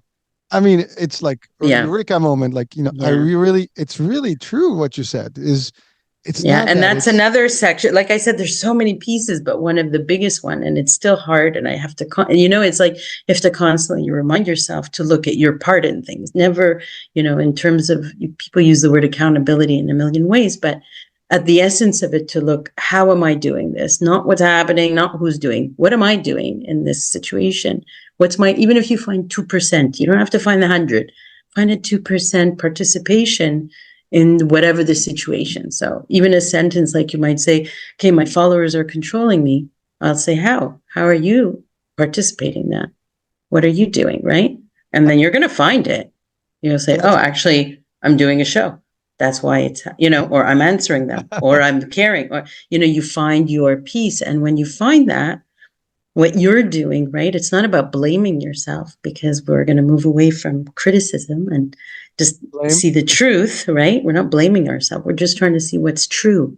Speaker 1: I mean, it's like a
Speaker 2: Yeah.
Speaker 1: eureka moment. Like,
Speaker 2: Yeah.
Speaker 1: it's really true what you said. It's
Speaker 2: Yeah,
Speaker 1: not
Speaker 2: and
Speaker 1: that
Speaker 2: that's
Speaker 1: it's
Speaker 2: another section. Like I said, there's so many pieces, but one of the biggest one, and it's still hard. And I have to, it's like you have to constantly remind yourself to look at your part in things. Never, in terms of people use the word accountability in a million ways, but at the essence of it, to look, how am I doing this? Not what's happening, not who's doing. What am I doing in this situation? Even if you find 2%, you don't have to find 100. Find a 2% participation in whatever the situation. So even a sentence like you might say, okay, my followers are controlling me. I'll say, how? How are you participating in that? What are you doing? Right. And then you're going to find it. You'll say, oh,
Speaker 1: that's
Speaker 2: actually, I'm doing a show. That's why it's, or I'm answering them or I'm caring or, you find your peace. And when you find that, what you're doing, right? It's not about blaming yourself because we're going to move away from criticism and just
Speaker 1: blame.
Speaker 2: see the truth, right? We're not blaming ourselves. We're just trying to see what's true.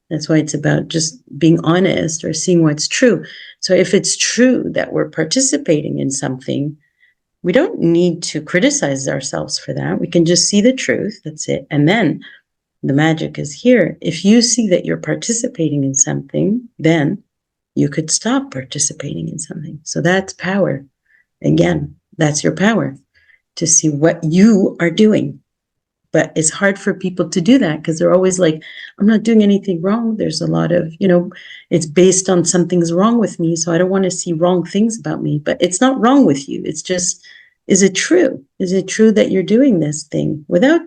Speaker 2: That's why it's about just being honest or seeing what's true. So if it's true that we're participating in something, we don't need to criticize ourselves for that. We can just see the truth. That's it. And then the magic is here. If you see that you're participating in something, then you could stop participating in something. So that's power. Again, that's your power to see what you are doing. But it's hard for people to do that because they're always like, I'm not doing anything wrong. There's a lot of, it's based on something's wrong with me. So I don't want to see wrong things about me. But it's not wrong with you. It's just, is it true? Is it true that you're doing this thing without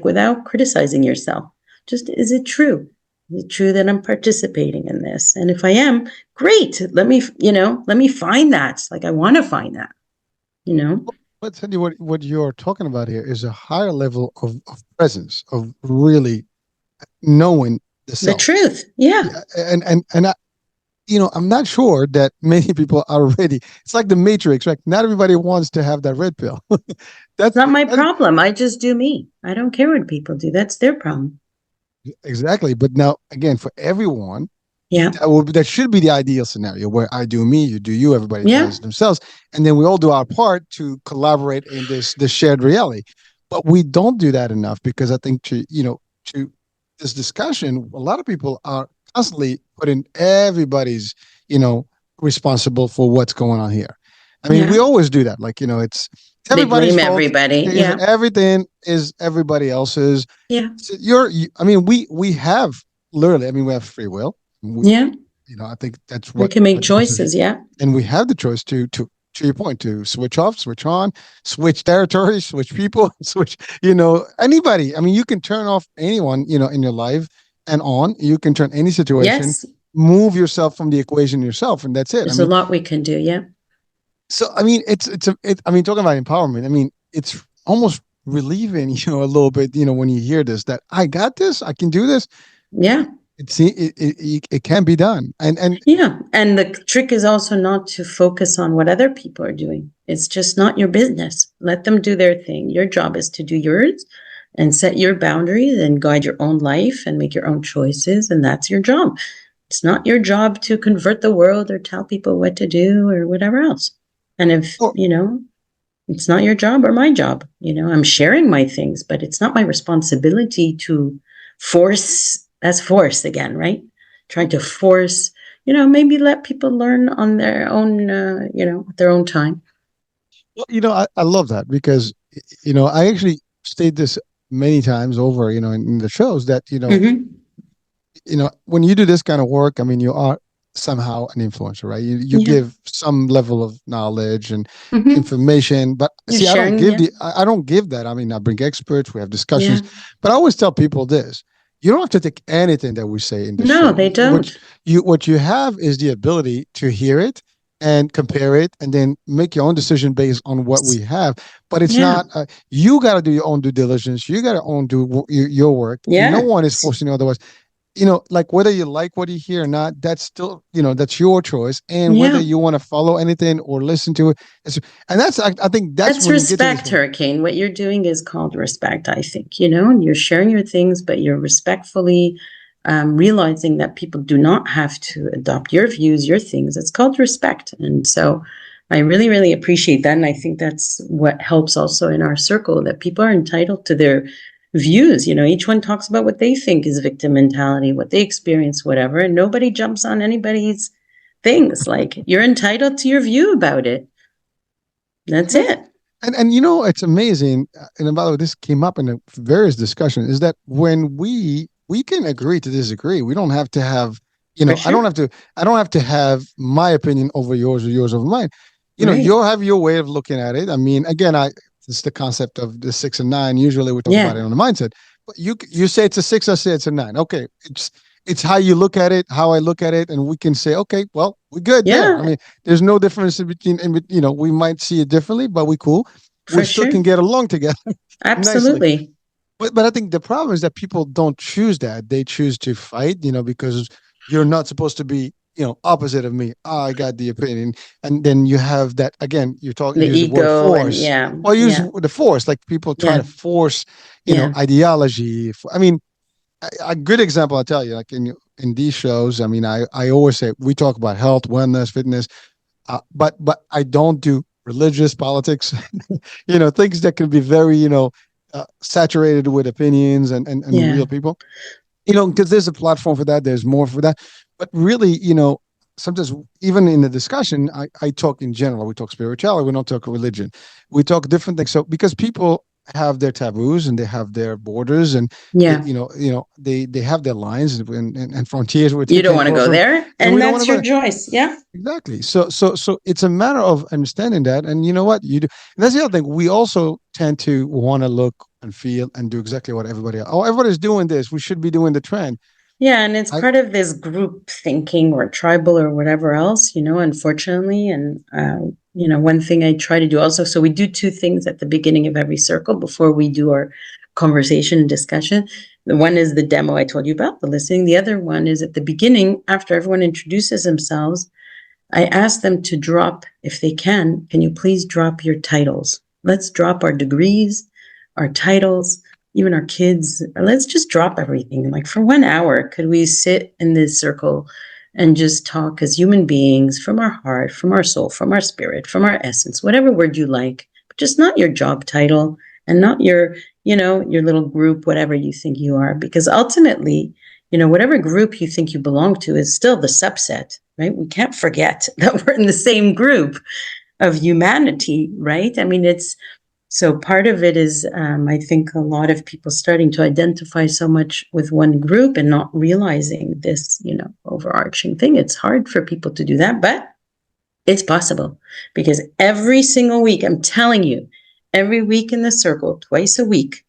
Speaker 2: without criticizing yourself? Just, is it true? Is it true that I'm participating in this? And if I am, great. Let me find that. Like I want to find that, you know?
Speaker 1: But Cindy, what you're talking about here is a higher level of presence, of really knowing the
Speaker 2: The
Speaker 1: self.
Speaker 2: truth. Yeah.
Speaker 1: Yeah, and I'm not sure that many people are ready. It's like the Matrix, right? Not everybody wants to have that red pill.
Speaker 2: It's
Speaker 1: that's
Speaker 2: not my
Speaker 1: that's
Speaker 2: problem. I just do me. I don't care what people do. That's their problem.
Speaker 1: Exactly. But now, again, for everyone,
Speaker 2: Yeah.
Speaker 1: that should be the ideal scenario where I do me, you do you, everybody
Speaker 2: Yeah.
Speaker 1: does themselves, and then we all do our part to collaborate in this shared reality. But we don't do that enough because I think to this discussion, a lot of people are constantly putting everybody's you know responsible for what's going on here. I mean, we
Speaker 2: Yeah.
Speaker 1: always do that. Like it's
Speaker 2: They
Speaker 1: everybody's
Speaker 2: blame
Speaker 1: fault.
Speaker 2: everybody.
Speaker 1: Is
Speaker 2: Yeah.
Speaker 1: everything is everybody else's.
Speaker 2: Yeah.
Speaker 1: So I mean, we have literally. I mean, we have free will. We,
Speaker 2: Yeah.
Speaker 1: I think that's
Speaker 2: We
Speaker 1: what
Speaker 2: can make
Speaker 1: the Constitution,
Speaker 2: choices. Yeah.
Speaker 1: and we have the choice to your point to switch off, switch on, switch territories, switch people, switch. Anybody. I mean, you can turn off anyone in your life and on. You can turn any situation,
Speaker 2: Yes.
Speaker 1: move yourself from the equation yourself, and that's it. I
Speaker 2: There's a
Speaker 1: mean,
Speaker 2: lot we can do. Yeah.
Speaker 1: so I mean, I mean, talking about empowerment. I mean, it's almost relieving, a little bit, when you hear this, that I got this, I can do this.
Speaker 2: Yeah.
Speaker 1: It can be done, and
Speaker 2: Yeah. And the trick is also not to focus on what other people are doing. It's just not your business. Let them do their thing. Your job is to do yours and set your boundaries and guide your own life and make your own choices. And that's your job. It's not your job to convert the world or tell people what to do or whatever else. And if,
Speaker 1: oh,
Speaker 2: it's not your job or my job, I'm sharing my things, but it's not my responsibility to force. That's force again, right? Trying to force, maybe let people learn on their own, their own time.
Speaker 1: well, I love that because I actually state this many times over, in the shows that
Speaker 2: Mm-hmm.
Speaker 1: when you do this kind of work, I mean, you are somehow an influencer, right? You
Speaker 2: Yeah.
Speaker 1: give some level of knowledge and
Speaker 2: Mm-hmm.
Speaker 1: information, but
Speaker 2: You're
Speaker 1: see,
Speaker 2: sharing, yeah.
Speaker 1: I don't give that. I mean, I bring experts, we have discussions,
Speaker 2: Yeah.
Speaker 1: but I always tell people this: you don't have to take anything that we say in the
Speaker 2: No,
Speaker 1: show.
Speaker 2: they don't.
Speaker 1: What you have is the ability to hear it and compare it, and then make your own decision based on what we have. But it's
Speaker 2: Yeah.
Speaker 1: not. You got to do your own due diligence. You got to own do your work, and no
Speaker 2: Yeah.
Speaker 1: one is forcing you otherwise. Like whether you like what you hear or not, that's still, that's your choice. And whether
Speaker 2: Yeah.
Speaker 1: you want to follow anything or listen to it, and I think that's
Speaker 2: That's
Speaker 1: when you get to this
Speaker 2: respect,
Speaker 1: point.
Speaker 2: Hurricane. What you're doing is called respect, I think. You're sharing your things, but you're respectfully realizing that people do not have to adopt your views, your things. It's called respect. And so I really, really appreciate that. And I think that's what helps also in our circle, that people are entitled to their views. Each one talks about what they think is victim mentality, what they experience, whatever. And nobody jumps on anybody's things. Like, you're entitled to your view about it. That's
Speaker 1: Yeah.
Speaker 2: it.
Speaker 1: And it's amazing. And by the way, this came up in a various discussions. Is that when we can agree to disagree, we don't have to have.
Speaker 2: For
Speaker 1: I don't
Speaker 2: sure.
Speaker 1: have to. I don't have to have my opinion over yours or yours over mine.
Speaker 2: Right.
Speaker 1: You'll have your way of looking at it. I mean, again, it's the concept of the 6 and 9. Usually, we talk about
Speaker 2: Yeah.
Speaker 1: it on the mindset. But you say it's a 6, I say it's a 9. Okay, it's how you look at it, how I look at it, and we can say, okay, well, we're good there. I
Speaker 2: Yeah.
Speaker 1: mean, there's no difference in between, we might see it differently, but we cool. We
Speaker 2: For
Speaker 1: still
Speaker 2: sure.
Speaker 1: can get along together nicely.
Speaker 2: Absolutely.
Speaker 1: But I think the problem is that people don't choose that. They choose to fight, because you're not supposed to be, opposite of me. Oh, I got the opinion. And then you have that again,
Speaker 2: The
Speaker 1: use the word
Speaker 2: ego and
Speaker 1: force.
Speaker 2: yeah.
Speaker 1: Or use
Speaker 2: Yeah.
Speaker 1: the force, like people try
Speaker 2: Yeah.
Speaker 1: to force,
Speaker 2: Yeah.
Speaker 1: ideology. I mean, a good example I'll tell you, like in these shows, I mean, I always say we talk about health, wellness, fitness, but I don't do religious politics, things that can be very, saturated with opinions and
Speaker 2: Yeah.
Speaker 1: real people, because there's a platform for that. There's more for that. But really, sometimes even in the discussion, I talk in general. We talk spirituality. We don't talk religion. We talk different things. So because people have their taboos and they have their borders and they,
Speaker 2: Yeah.
Speaker 1: they have their lines and frontiers where they
Speaker 2: You don't
Speaker 1: can't
Speaker 2: want to
Speaker 1: cross
Speaker 2: go
Speaker 1: from,
Speaker 2: there.
Speaker 1: and
Speaker 2: And
Speaker 1: we don't want to
Speaker 2: that's
Speaker 1: go
Speaker 2: your
Speaker 1: there.
Speaker 2: choice. Yeah.
Speaker 1: Exactly. So it's a matter of understanding that, and you know what you do. And that's the other thing. We also tend to want to look and feel and do exactly what everybody else. Oh, everybody's doing this. We should be doing the trend.
Speaker 2: Yeah. And it's
Speaker 1: I
Speaker 2: part of this group thinking or tribal or whatever else, unfortunately. And, one thing I try to do also, so we do two things at the beginning of every circle before we do our conversation and discussion. The one is the demo I told you about, the listening. The other one is at the beginning, after everyone introduces themselves, I ask them to drop, if they can you please drop your titles? Let's drop our degrees, our titles, even our kids, let's just drop everything. Like for 1 hour, could we sit in this circle and just talk as human beings from our heart, from our soul, from our spirit, from our essence, whatever word you like, but just not your job title and not your, your little group, whatever you think you are. Because ultimately, whatever group you think you belong to is still the subset, right? We can't forget that we're in the same group of humanity, right? I mean, so part of it is, I think, a lot of people starting to identify so much with one group and not realizing this, overarching thing. It's hard for people to do that, but it's possible because every single week, I'm telling you, every week in the circle, twice a week,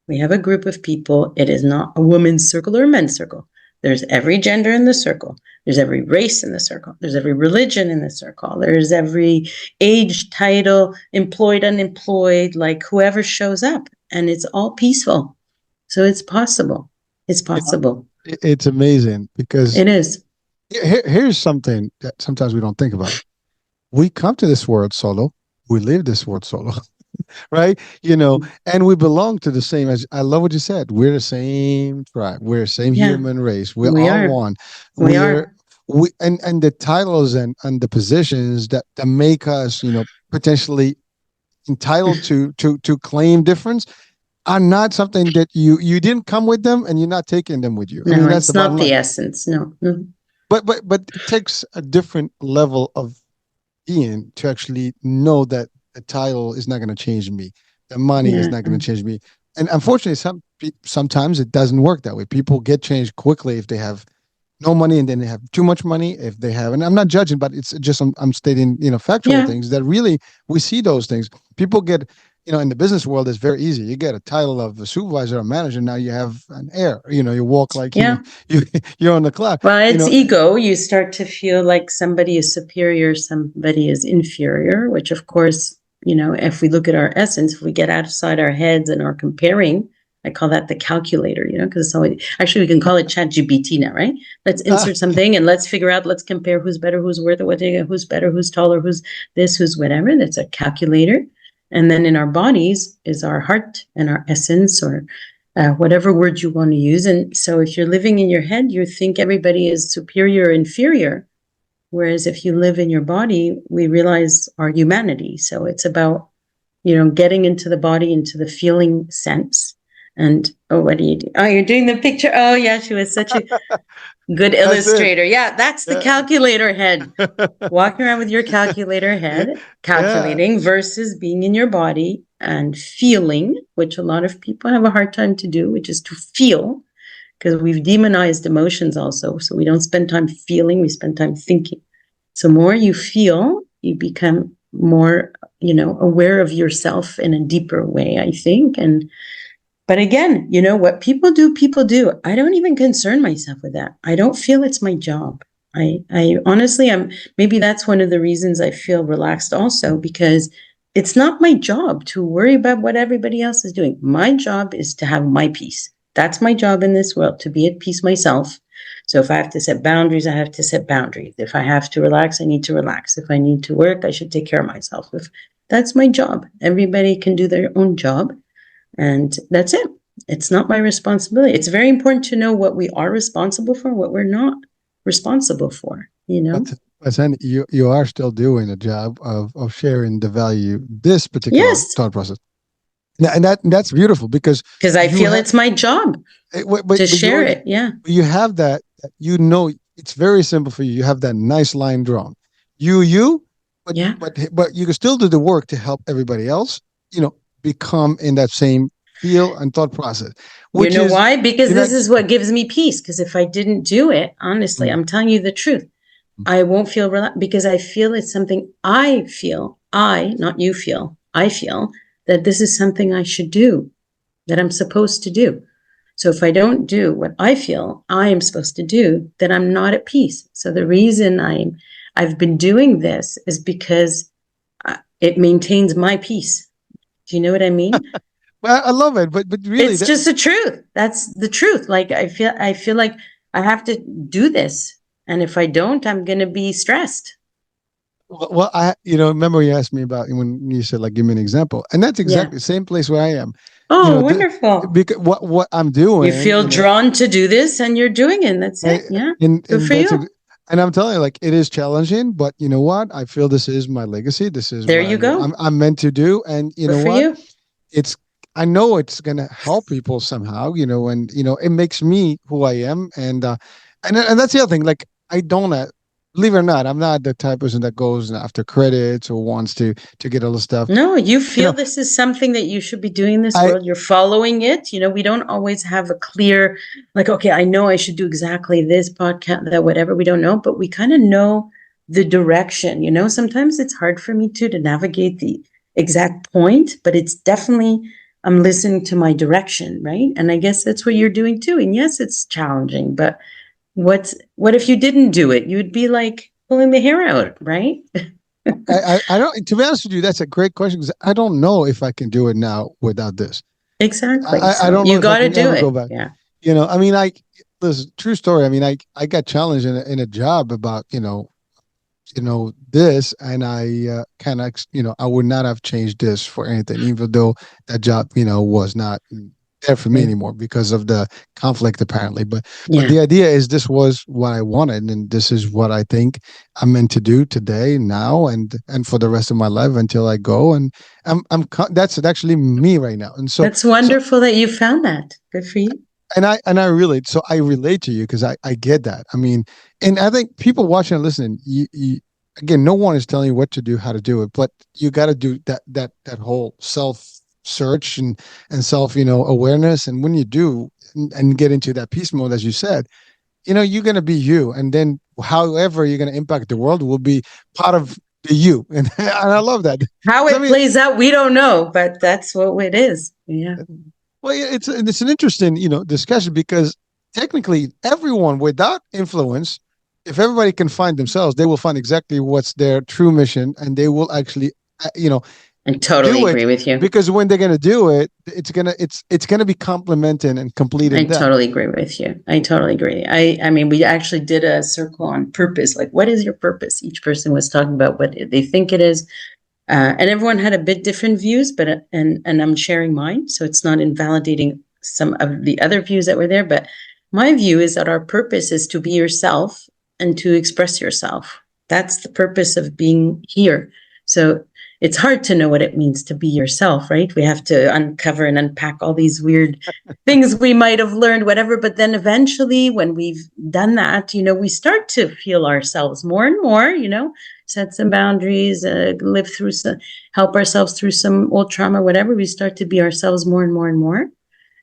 Speaker 2: we have a group of people. It is not a women's circle or a men's circle. There's every gender in the circle. There's every race in the circle. There's every religion in the circle. There's every age, title, employed, unemployed, like whoever shows up. And it's all peaceful. So it's possible. It's possible.
Speaker 1: It's amazing because
Speaker 2: it is.
Speaker 1: Here's something that sometimes we don't think about. We come to this world solo. We live this world solo. Right? And we belong to the same, as I love what you said. We're the same tribe. We're the same human race. We're all one.
Speaker 2: We are.
Speaker 1: And the titles and the positions that make us, potentially entitled to claim difference are not something that you didn't come with them, and you're not taking them with you.
Speaker 2: No, that's it's not the essence. No.
Speaker 1: But it takes a different level of being to actually know that the title is not going to change me. The money is not going to change me. And unfortunately, sometimes it doesn't work that way. People get changed quickly if they have no money, and then they have too much money if they have. And I'm not judging, but it's just I'm stating factual things that really we see those things. People get in the business world, it's very easy. You get a title of a supervisor or manager. Now you have an air. You walk like you're on the cloud.
Speaker 2: Well, it's ego. You start to feel like somebody is superior, somebody is inferior, which of course, if we look at our essence, if we get outside our heads and are comparing, I call that the calculator, because it's always, actually we can call it ChatGPT now, right? Let's insert something and let's figure out, let's compare who's better, who's worth it, who's better, who's taller, who's this, who's whatever. That's a calculator. And then in our bodies is our heart and our essence, or whatever word you want to use. And so if you're living in your head, you think everybody is superior or inferior. Whereas if you live in your body, we realize our humanity. So it's about, getting into the body, into the feeling sense. And, what do you do? Oh, you're doing the picture. Oh, yeah, she was such a good illustrator. Yeah, that's the calculator head. Walking around with your calculator head, calculating versus being in your body and feeling, which a lot of people have a hard time to do, which is to feel, because we've demonized emotions also. So we don't spend time feeling, we spend time thinking. So more you feel, you become more, aware of yourself in a deeper way, I think. But again, what people do. I don't even concern myself with that. I don't feel it's my job. I honestly, maybe that's one of the reasons I feel relaxed also, because it's not my job to worry about what everybody else is doing. My job is to have my peace. That's my job in this world, to be at peace myself. So if I have to set boundaries, I have to set boundaries. If I have to relax, I need to relax. If I need to work, I should take care of myself. That's my job. Everybody can do their own job. And that's it. It's not my responsibility. It's very important to know what we are responsible for, what we're not responsible for,
Speaker 1: But then you are still doing a job of sharing the value, this particular thought process. And that's beautiful because
Speaker 2: I feel it's my job to share it. Yeah.
Speaker 1: You have that, it's very simple for you. You have that nice line drawn. But you can still do the work to help everybody else, become in that same feel and thought process.
Speaker 2: Why? Because this is what gives me peace. Because if I didn't do it, honestly, I'm telling you the truth, I won't feel relaxed, because I feel it's something I feel, not you feel, I feel that this is something I should do, that I'm supposed to do. So if I don't do what I feel I am supposed to do, then I'm not at peace. So the reason I've been doing this is because it maintains my peace. Do you know what I mean?
Speaker 1: Well, I love it, but really,
Speaker 2: it's just the truth. That's the truth. Like I feel like I have to do this, and if I don't, I'm going to be stressed.
Speaker 1: Well, remember you asked me about when you said like, give me an example, and that's
Speaker 2: Yeah.
Speaker 1: exactly the same place where I am.
Speaker 2: Oh, wonderful.
Speaker 1: Because what I'm
Speaker 2: You
Speaker 1: doing,
Speaker 2: feel drawn to do this and you're doing it. And that's
Speaker 1: I,
Speaker 2: it. Yeah. Good
Speaker 1: and
Speaker 2: for
Speaker 1: that's
Speaker 2: you.
Speaker 1: and I'm telling you, like it is challenging, but you know what? I feel this is my legacy. This is
Speaker 2: There
Speaker 1: what
Speaker 2: you go.
Speaker 1: I'm meant to do, and you
Speaker 2: Good
Speaker 1: know
Speaker 2: for
Speaker 1: what?
Speaker 2: you.
Speaker 1: It's I know it's gonna help people somehow, and it makes me who I am, and that's the other thing. Like I don't, believe it or not, I'm not the type of person that goes after credits or wants to get all the stuff.
Speaker 2: No, you
Speaker 1: You
Speaker 2: feel
Speaker 1: know,
Speaker 2: this is something that you should be doing in this
Speaker 1: I
Speaker 2: world. You're following it. We don't always have a clear, like, okay, I know I should do exactly this podcast, that whatever. We don't know, but we kind of know the direction. Sometimes it's hard for me to navigate the exact point, but it's definitely, I'm listening to my direction, right? And I guess that's what you're doing too. And yes, it's challenging, but what if you didn't do it? You'd be like pulling the hair out, right?
Speaker 1: I don't. To be honest with you, that's a great question because I don't know if I can do it now without this.
Speaker 2: Exactly.
Speaker 1: I
Speaker 2: So
Speaker 1: don't know
Speaker 2: you
Speaker 1: if I
Speaker 2: got to
Speaker 1: can
Speaker 2: do
Speaker 1: ever go
Speaker 2: it.
Speaker 1: back.
Speaker 2: Yeah.
Speaker 1: I mean, this true story. I mean, I got challenged in a job about this, and I kind of I would not have changed this for anything, even though that job was not there for me
Speaker 2: Right.
Speaker 1: anymore because of the conflict apparently. But
Speaker 2: Yeah.
Speaker 1: the idea is this was what I wanted, and this is what I think I'm meant to do today, now, and for the rest of my life until I go. And that's actually me right now. And
Speaker 2: That's
Speaker 1: so
Speaker 2: wonderful that you found that. Good for you.
Speaker 1: I relate to you because I get that. I mean, and I think people watching and listening, again, no one is telling you what to do, how to do it, but you got to do that whole self search and self awareness. And when you do and get into that peace mode, as you said, you're going to be you, and then however you're going to impact the world will be part of the you, and I love that.
Speaker 2: How
Speaker 1: 'Cause I
Speaker 2: it
Speaker 1: mean,
Speaker 2: plays out, we don't know, but that's what it is. Yeah.
Speaker 1: well, yeah, it's an interesting discussion because technically everyone without influence, if everybody can find themselves, they will find exactly what's their true mission, and they will actually
Speaker 2: I totally
Speaker 1: do it
Speaker 2: agree with you.
Speaker 1: because when they're gonna do it, it's gonna be complementing and
Speaker 2: I
Speaker 1: completing them.
Speaker 2: totally agree with you. I totally agree. I mean, we actually did a circle on purpose. Like, what is your purpose? Each person was talking about what they think it is. And everyone had a bit different views, but and I'm sharing mine, so it's not invalidating some of the other views that were there. But my view is that our purpose is to be yourself and to express yourself. That's the purpose of being here. So it's hard to know what it means to be yourself, right? We have to uncover and unpack all these weird things we might have learned, whatever. But then eventually, when we've done that, we start to feel ourselves more and more, set some boundaries, live through some, help ourselves through some old trauma, whatever. We start to be ourselves more and more and more.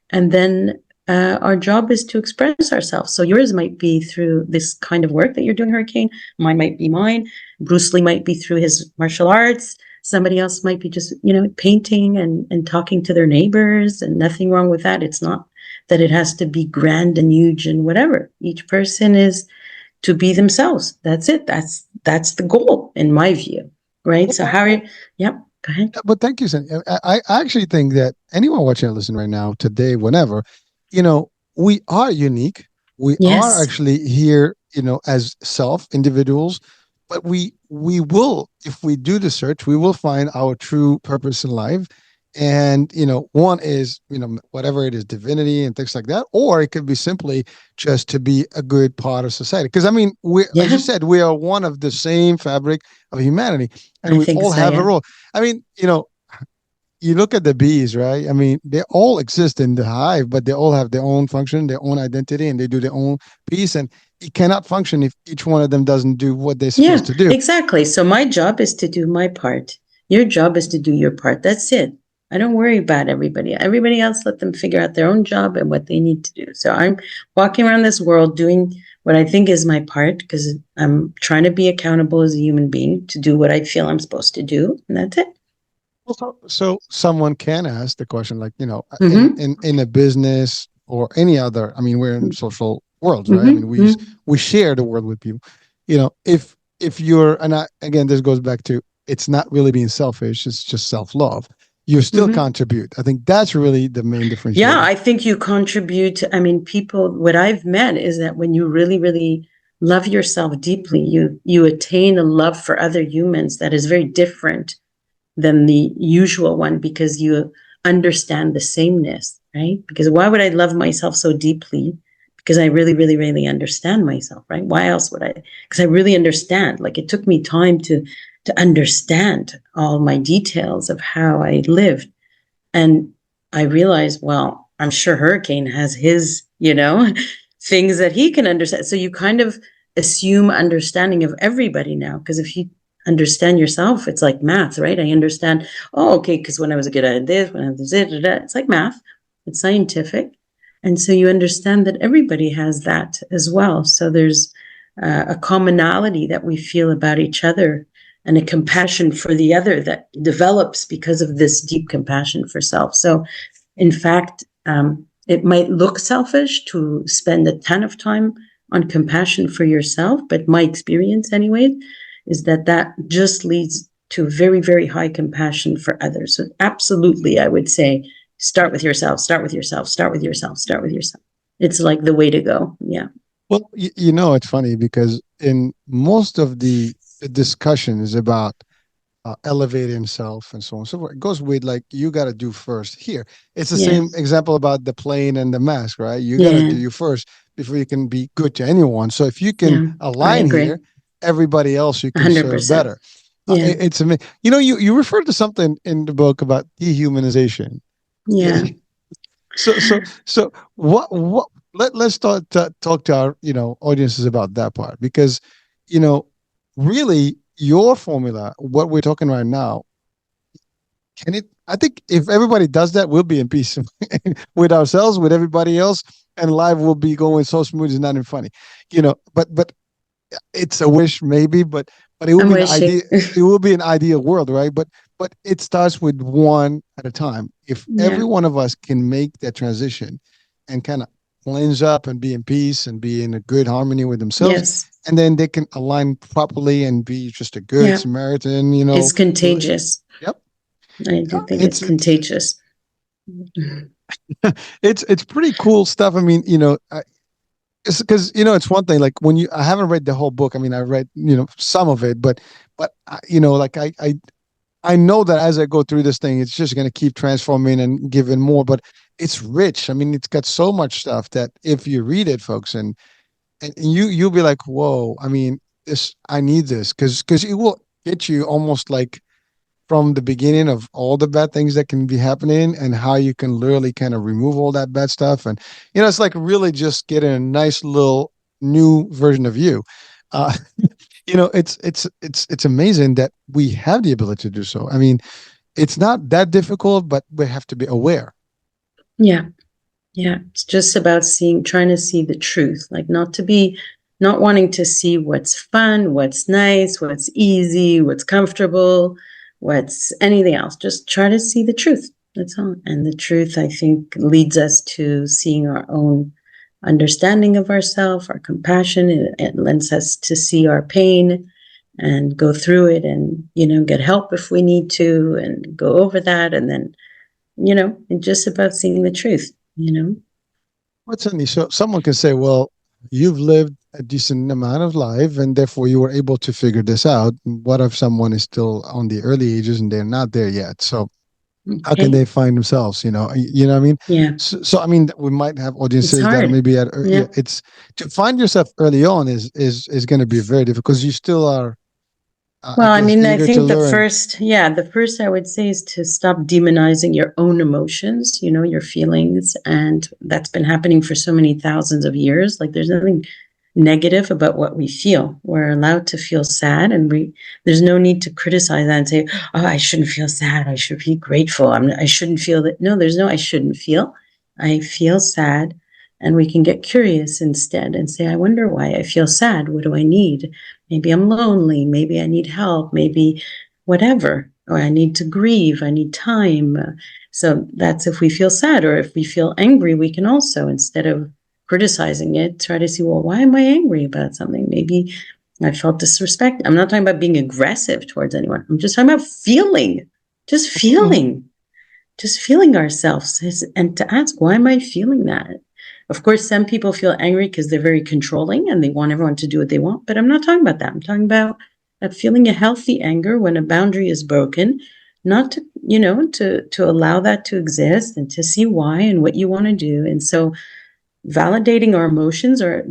Speaker 2: And then our job is to express ourselves. So yours might be through this kind of work that you're doing, Hurricane. Mine might be mine. Bruce Lee might be through his martial arts. Somebody else might be just, painting and talking to their neighbors, and nothing wrong with that. It's not that it has to be grand and huge and whatever. Each person is to be themselves. That's it. That's the goal in my view, right? So how are you? Yep. Go ahead.
Speaker 1: But thank you, Sandy. I actually think that anyone watching and listening right now, today, whenever, we are unique. We are
Speaker 2: Yes.
Speaker 1: actually here, as self individuals, but we will, if we do the search, we will find our true purpose in life. And one is whatever it is, divinity and things like that, or it could be simply just to be a good part of society. Because I mean, we, as you
Speaker 2: Yeah.
Speaker 1: said, we are one of the same fabric of humanity, and
Speaker 2: I
Speaker 1: we
Speaker 2: think
Speaker 1: all
Speaker 2: so.
Speaker 1: have a
Speaker 2: Yeah.
Speaker 1: role. I mean, you look at the bees, right? I mean, they all exist in the hive, but they all have their own function, their own identity, and they do their own piece. And it cannot function if each one of them doesn't do what they're
Speaker 2: Yeah,
Speaker 1: supposed to do.
Speaker 2: exactly. So my job is to do my part. Your job is to do your part. That's it. I don't worry about everybody. Everybody else, let them figure out their own job and what they need to do. So I'm walking around this world doing what I think is my part because I'm trying to be accountable as a human being to do what I feel I'm supposed to do. And that's it.
Speaker 1: So someone can ask the question, like,
Speaker 2: Mm-hmm.
Speaker 1: in a business or any other. I mean, we're in social worlds, right? I mean,
Speaker 2: Mm-hmm.
Speaker 1: we share the world with people. If you're, and again, this goes back to, it's not really being selfish; it's just self-love. You still
Speaker 2: Mm-hmm.
Speaker 1: contribute. I think that's really the main
Speaker 2: Yeah,
Speaker 1: differentiator.
Speaker 2: I think you contribute. I mean, people, what I've met is that when you really, really love yourself deeply, you attain a love for other humans that is very different than the usual one, because you understand the sameness, right? Because why would I love myself so deeply? Because I really, really, really understand myself, right? Why else would I? Because I really understand. Like, it took me time to understand all my details of how I lived. And I realized, well, I'm sure Hurricane has his, things that he can understand. So you kind of assume understanding of everybody now, because if you understand yourself, it's like math, right? I understand, oh, okay, because when I was a kid, I had this, when I was this, it's like math, it's scientific. And so you understand that everybody has that as well. So there's a commonality that we feel about each other, and a compassion for the other that develops because of this deep compassion for self. So, in fact, it might look selfish to spend a ton of time on compassion for yourself, but my experience, anyway, is that that just leads to very, very high compassion for others. So, absolutely, I would say, start with yourself, start with yourself, start with yourself, start with yourself. It's like the way to go. Yeah.
Speaker 1: Well, it's funny because in most of the discussions about elevating himself and so on and so forth, it goes with like you got to do first. Here, it's the
Speaker 2: Yeah.
Speaker 1: same example about the plane and the mask, right? You got to
Speaker 2: Yeah.
Speaker 1: do you first before you can be good to anyone. So if you can
Speaker 2: Yeah. I
Speaker 1: align
Speaker 2: agree.
Speaker 1: here, everybody else you can serve
Speaker 2: 100%.
Speaker 1: better.
Speaker 2: Yeah.
Speaker 1: It's amazing. You referred to something in the book about dehumanization.
Speaker 2: Yeah.
Speaker 1: So what let's start to talk to our audiences about that part, because you know really your formula, what we're talking right now, can it I think if everybody does that, we'll be in peace with ourselves, with everybody else, and life will be going so smooth it's not even funny. But it's a wish maybe, but it will
Speaker 2: I'm
Speaker 1: be an
Speaker 2: wishing.
Speaker 1: idea. It will be an ideal world, right? But it starts with one at a time. If every
Speaker 2: Yeah.
Speaker 1: one of us can make that transition and kind of cleanse up and be in peace and be in a good harmony with themselves,
Speaker 2: Yes.
Speaker 1: and then they can align properly and be just a good
Speaker 2: Yeah.
Speaker 1: Samaritan,
Speaker 2: It's contagious.
Speaker 1: Yep.
Speaker 2: I do think it's
Speaker 1: It's
Speaker 2: contagious.
Speaker 1: it's pretty cool stuff. I mean, it's because it's one thing, like when I haven't read the whole book. I mean, I read some of it, but like I know that as I go through this thing, it's just going to keep transforming and giving more. But it's rich. I mean, it's got so much stuff that if you read it, folks, and you'll be like, whoa. I mean, this I need this, because it will get you almost like from the beginning of all the bad things that can be happening and how you can literally kind of remove all that bad stuff. And it's like really just getting a nice little new version of you. uh it's amazing that we have the ability to do so. I mean, it's not that difficult, but we have to be aware.
Speaker 2: Yeah. Yeah. It's just about trying to see the truth, like not wanting to see what's fun, what's nice, what's easy, what's comfortable, what's anything else. Just try to see the truth. That's all. And the truth, I think, leads us to seeing our own understanding of ourselves, our compassion. It lends us to see our pain and go through it, and get help if we need to, and go over that. And then it's just about seeing the truth.
Speaker 1: What's only so someone can say, well, you've lived a decent amount of life and therefore you were able to figure this out. What if someone is still on the early ages and they're not there yet? So how can
Speaker 2: Okay.
Speaker 1: they find themselves? What I mean?
Speaker 2: Yeah.
Speaker 1: So I mean, we might have
Speaker 2: It's
Speaker 1: audiences that are
Speaker 2: hard.
Speaker 1: maybe at
Speaker 2: Yeah.
Speaker 1: yeah. It's to find yourself early on is going to be very difficult because you still are, I
Speaker 2: Well, I
Speaker 1: guess,
Speaker 2: mean, I
Speaker 1: eager to
Speaker 2: think
Speaker 1: learn.
Speaker 2: the first I would say is to stop demonizing your own emotions, your feelings. And that's been happening for so many thousands of years. Like, there's nothing negative about what we feel. We're allowed to feel sad, and there's no need to criticize that and say, oh, I shouldn't feel sad. I should be grateful. I shouldn't feel that. No, there's no, I shouldn't feel. I feel sad. And we can get curious instead and say, I wonder why I feel sad. What do I need? Maybe I'm lonely. Maybe I need help. Maybe whatever. Or I need to grieve. I need time. So that's if we feel sad. Or if we feel angry, we can also, instead of criticizing it, try to see, well, why am I angry about something? Maybe I felt disrespect. I'm not talking about being aggressive towards anyone. I'm just talking about feeling, just
Speaker 1: Mhm.
Speaker 2: feeling, just feeling ourselves, and to ask, why am I feeling that? Of course, some people feel angry because they're very controlling and they want everyone to do what they want, but I'm not talking about that. I'm talking about feeling a healthy anger when a boundary is broken, not to, to allow that to exist and to see why and what you want to do. And so validating our emotions, or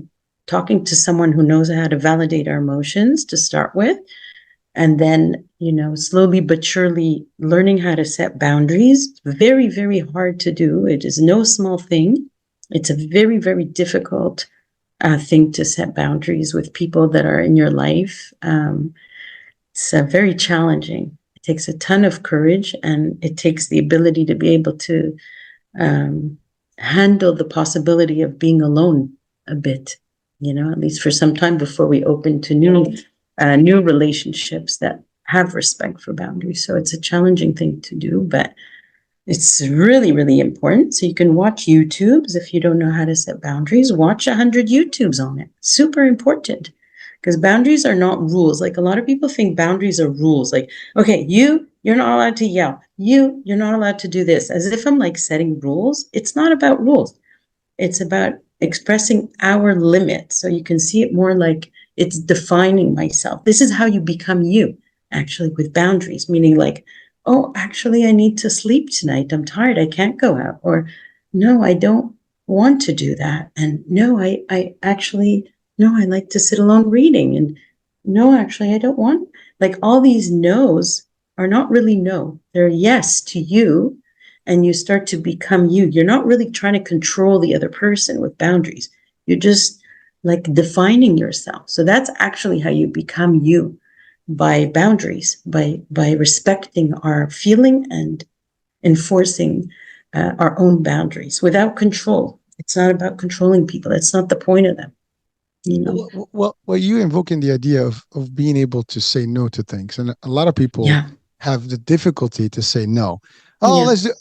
Speaker 2: talking to someone who knows how to validate our emotions to start with, and then, slowly but surely learning how to set boundaries. Very, very hard to do. It is no small thing. It's a very, very difficult thing to set boundaries with people that are in your life. It's very challenging. It takes a ton of courage, and it takes the ability to be able to handle the possibility of being alone a bit, at least for some time before we open to new relationships that have respect for boundaries. So it's a challenging thing to do, but it's really, really important. So you can watch YouTubes. If you don't know how to set boundaries, watch 100 YouTubes on it. Super important, because boundaries are not rules. Like, a lot of people think boundaries are rules. Like, okay, you're not allowed to yell. You're not allowed to do this. As if I'm like setting rules. It's not about rules. It's about expressing our limits. So you can see it more like it's defining myself. This is how you become you, actually, with boundaries, meaning like, oh, actually, I need to sleep tonight. I'm tired. I can't go out. Or, no, I don't want to do that. And no, I actually, no, I like to sit alone reading. And no, actually, I don't want, like, all these no's are not really no. They're yes to you. And you start to become you. You're not really trying to control the other person with boundaries. You're just like defining yourself. So that's actually how you become you, by boundaries, by respecting our feeling and enforcing our own boundaries without control. It's not about controlling people. That's not the point of them.
Speaker 1: Well, you invoking the idea of being able to say no to things, and a lot of people
Speaker 2: Yeah.
Speaker 1: have the difficulty to say no. Oh,
Speaker 2: Yeah.
Speaker 1: let's do.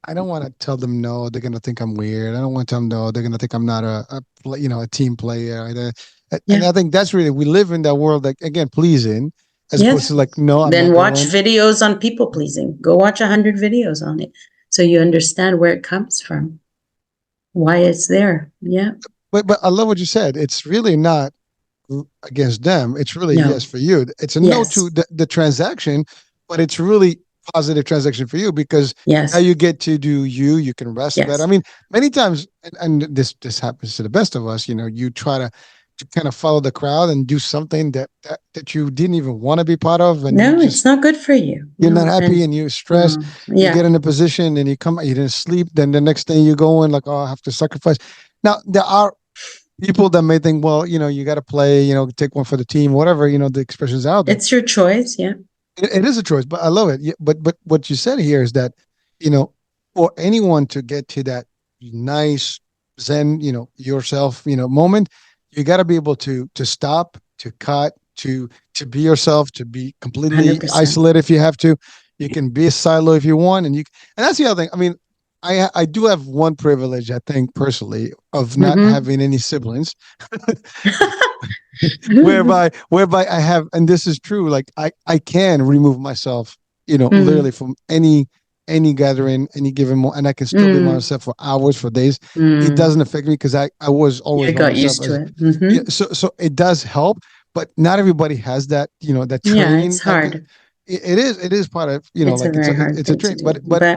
Speaker 1: I don't want to tell them no. They're gonna think I'm weird. I don't want to tell them no. They're gonna think I'm not a team player. And
Speaker 2: Yeah.
Speaker 1: I think that's really, we live in that world, like, again, pleasing, as opposed
Speaker 2: Yes.
Speaker 1: to like, no, I'm
Speaker 2: Then
Speaker 1: not
Speaker 2: watch
Speaker 1: going.
Speaker 2: videos on people pleasing. Go watch 100 videos on it, so you understand where it comes from, why it's there. Yeah.
Speaker 1: But I love what you said. It's really not against them. It's really yes
Speaker 2: No.
Speaker 1: for you. It's a no to
Speaker 2: Yes.
Speaker 1: the transaction, but it's really positive transaction for you, because now
Speaker 2: Yes.
Speaker 1: you get to do you. You can rest better. I
Speaker 2: Yes.
Speaker 1: mean, many times, and this happens to the best of us. You try to kind of follow the crowd and do something that you didn't even want to be part of, and
Speaker 2: No, it's not good for you.
Speaker 1: you're not
Speaker 2: No.
Speaker 1: happy,
Speaker 2: And
Speaker 1: and you're stressed. You
Speaker 2: yeah.
Speaker 1: get in a position and you didn't sleep. Then the next thing you go in like, oh, I have to sacrifice. Now there are people that may think, well, you got to play, take one for the team, whatever, the expressions out there.
Speaker 2: It's your choice. Yeah.
Speaker 1: It is a choice, but I love it. Yeah, but what you said here is that, you know, for anyone to get to that nice Zen, yourself, moment, you got to be able to stop, to cut, to be yourself, to be completely
Speaker 2: 100%.
Speaker 1: isolated if you have to. You can be a silo if you want, and that's the other thing. I mean, I do have one privilege, I think, personally, of not
Speaker 2: Mm-hmm.
Speaker 1: having any siblings, whereby I have, and this is true, like I can remove myself, literally
Speaker 2: Mm,
Speaker 1: from any gathering, any given moment, and I can still be
Speaker 2: mm,
Speaker 1: myself for hours, for days. It
Speaker 2: mm.
Speaker 1: doesn't affect me because I was always
Speaker 2: You
Speaker 1: by
Speaker 2: got
Speaker 1: myself.
Speaker 2: used to
Speaker 1: As
Speaker 2: it. Mm-hmm.
Speaker 1: so it does help, but not everybody has that, that
Speaker 2: Yeah, it's
Speaker 1: training.
Speaker 2: hard.
Speaker 1: It is part of,
Speaker 2: It's a
Speaker 1: like it's
Speaker 2: very
Speaker 1: a
Speaker 2: hard
Speaker 1: it's a
Speaker 2: thing to
Speaker 1: train,
Speaker 2: do.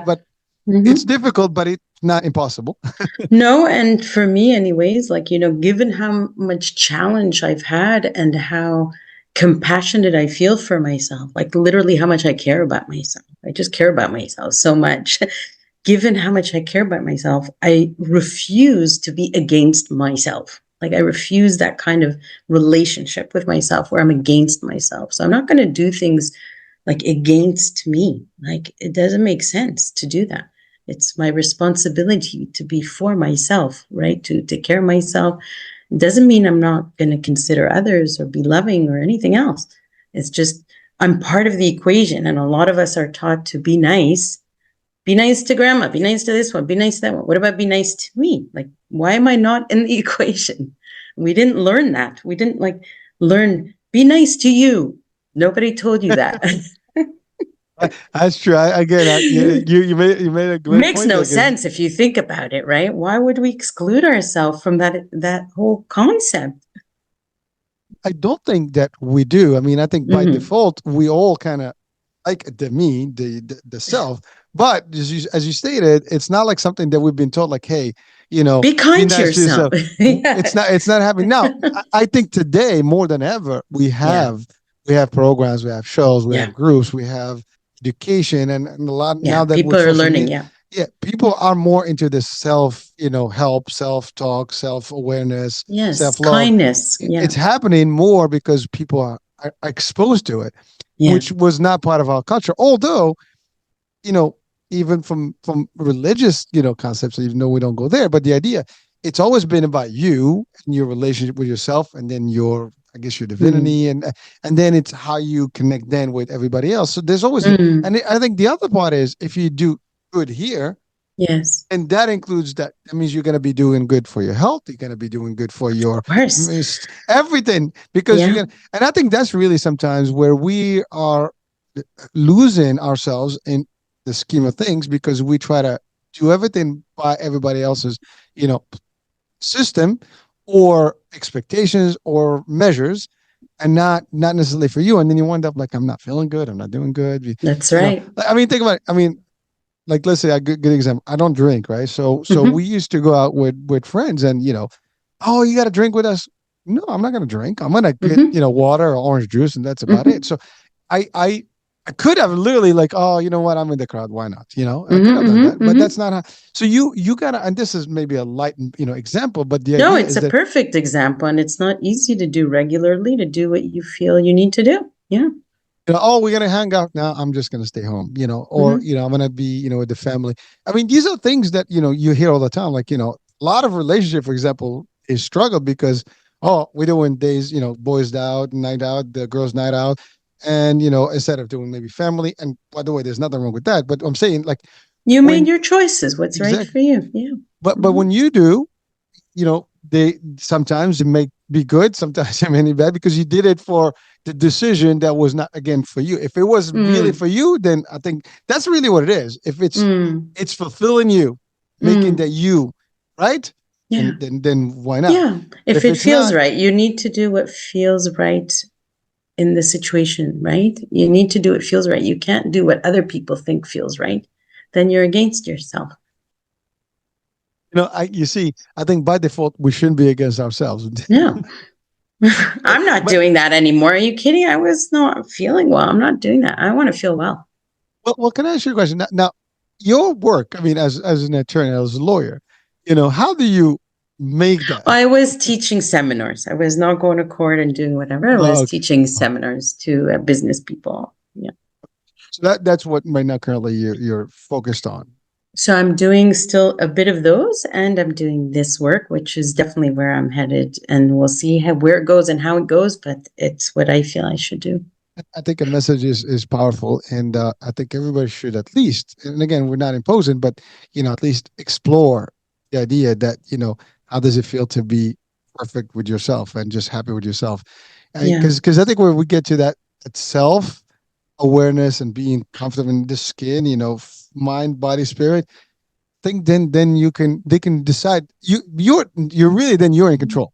Speaker 1: but it's
Speaker 2: Mhm.
Speaker 1: difficult, but it's not impossible.
Speaker 2: No, and for me, anyways, like, given how much challenge I've had and how compassionate I feel for myself, like literally how much I care about myself. I just care about myself so much. Given how much I care about myself, I refuse to be against myself. Like, I refuse that kind of relationship with myself where I'm against myself. So I'm not going to do things like against me. Like, it doesn't make sense to do that. It's my responsibility to be for myself, right? To take care of myself. It doesn't mean I'm not going to consider others or be loving or anything else. It's just I'm part of the equation. And a lot of us are taught to be nice. Be nice to grandma, be nice to this one, be nice to that one. What about be nice to me? Like, why am I not in the equation? We didn't learn that. We didn't learn, be nice to you. Nobody told you that.
Speaker 1: That's true. Again, you made a great
Speaker 2: Makes
Speaker 1: point
Speaker 2: no
Speaker 1: there because
Speaker 2: sense if you think about it, right? Why would we exclude ourselves from that whole concept?
Speaker 1: I don't think that we do. I mean, I think by
Speaker 2: Hmm.
Speaker 1: default we all kind of like the me, the self. But as you stated, it's not like something that we've been told. Like, hey,
Speaker 2: Be
Speaker 1: be
Speaker 2: kind to
Speaker 1: nice to
Speaker 2: yourself.
Speaker 1: yourself.
Speaker 2: Yeah.
Speaker 1: It's not happening now. I think today more than ever
Speaker 2: Yeah.
Speaker 1: we have programs, we have shows, we
Speaker 2: Yeah.
Speaker 1: have groups, we have education, and a lot
Speaker 2: Yeah.
Speaker 1: now that
Speaker 2: People
Speaker 1: with
Speaker 2: are
Speaker 1: social
Speaker 2: learning.
Speaker 1: media,
Speaker 2: Yeah.
Speaker 1: yeah, people are more into this self, help, self talk, self awareness,
Speaker 2: Yes.
Speaker 1: self love.
Speaker 2: Kindness. Yeah.
Speaker 1: It's happening more because people are exposed to it,
Speaker 2: Yeah.
Speaker 1: which was not part of our culture. Although, you know, even from religious, concepts, even though we don't go there, but the idea, it's always been about you and your relationship with yourself, and then I guess your
Speaker 2: Mm.
Speaker 1: divinity, and then it's how you connect then with everybody else. So there's always,
Speaker 2: Mm.
Speaker 1: and I think the other part is if you do good here,
Speaker 2: Yes.
Speaker 1: and that includes that means you're going to be doing good for your health, you're going to be doing good for your
Speaker 2: Of course.
Speaker 1: everything, because you're
Speaker 2: Yeah.
Speaker 1: going to, and I think that's really sometimes where we are losing ourselves in the scheme of things, because we try to do everything by everybody else's you know system or expectations or measures, and not necessarily for you, and then you wind up like, I'm not feeling good, I'm not doing good.
Speaker 2: That's
Speaker 1: you know
Speaker 2: right.
Speaker 1: I mean, think about it. I mean, like, let's say a good example. I don't drink, right? So we
Speaker 2: Hmm.
Speaker 1: used to go out with friends, and oh, you got to drink with us. No, I'm not going to drink. I'm going to get
Speaker 2: Hmm.
Speaker 1: water or orange juice, and that's about it.
Speaker 2: Hmm.
Speaker 1: So I I I could have literally like, oh, you know what? I'm in the crowd. Why not? I could have done
Speaker 2: Hmm.
Speaker 1: that, but
Speaker 2: Hmm.
Speaker 1: that's not how. So you gotta, and this is maybe a light example, but the
Speaker 2: No,
Speaker 1: idea
Speaker 2: it's
Speaker 1: is
Speaker 2: a
Speaker 1: that,
Speaker 2: perfect example, and it's not easy to do regularly to do what you feel you need to do. Yeah.
Speaker 1: oh, we're gonna hang out now. I'm just gonna stay home, or
Speaker 2: Hmm.
Speaker 1: I'm gonna be, with the family. I mean, these are things that you hear all the time. Like, a lot of relationship, for example, is struggle because, oh, we're doing days, boys out, night out, the girls night out, and instead of doing maybe family. And by the way, there's nothing wrong with that. But I'm saying, like,
Speaker 2: You made
Speaker 1: when
Speaker 2: your choices. What's right
Speaker 1: exactly,
Speaker 2: for you? Yeah.
Speaker 1: but
Speaker 2: Hmm.
Speaker 1: when you do, they sometimes it may be good, sometimes it may be bad, because you did it for the decision that was not, again, for you. If it was really
Speaker 2: Mm.
Speaker 1: for you, then I think that's really what it is. If
Speaker 2: Mm.
Speaker 1: it's fulfilling you, making that
Speaker 2: Mm.
Speaker 1: you, right,
Speaker 2: Yeah.
Speaker 1: then why not?
Speaker 2: Yeah.
Speaker 1: But
Speaker 2: If
Speaker 1: if
Speaker 2: it
Speaker 1: it's
Speaker 2: feels
Speaker 1: not,
Speaker 2: right, you need to do what feels right in the situation, right? You need to do what feels right. You can't do what other people think feels right. Then you're against yourself.
Speaker 1: you see, I think by default we shouldn't be against ourselves.
Speaker 2: No.
Speaker 1: but
Speaker 2: I'm not
Speaker 1: but
Speaker 2: doing that anymore. Are you kidding? I was not feeling well. I'm not doing that. I want to feel well.
Speaker 1: well, can I ask you a question now? Your work, I mean, as an attorney, as a lawyer, how do you make that?
Speaker 2: I was teaching seminars. I was not going to court and doing whatever. I was
Speaker 1: Okay.
Speaker 2: teaching seminars to business people. Yeah.
Speaker 1: So that's what right now currently you're focused on.
Speaker 2: So I'm doing still a bit of those, and I'm doing this work, which is definitely where I'm headed. And we'll see where it goes and how it goes, but it's what I feel I should do.
Speaker 1: I think a message is powerful, and I think everybody should at least. And again, we're not imposing, but at least explore the idea that how does it feel to be perfect with yourself and just happy with yourself,
Speaker 2: Yeah.
Speaker 1: because I think when we get to that self awareness and being comfortable in the skin, mind, body, spirit, think then they can decide you're really, then you're in control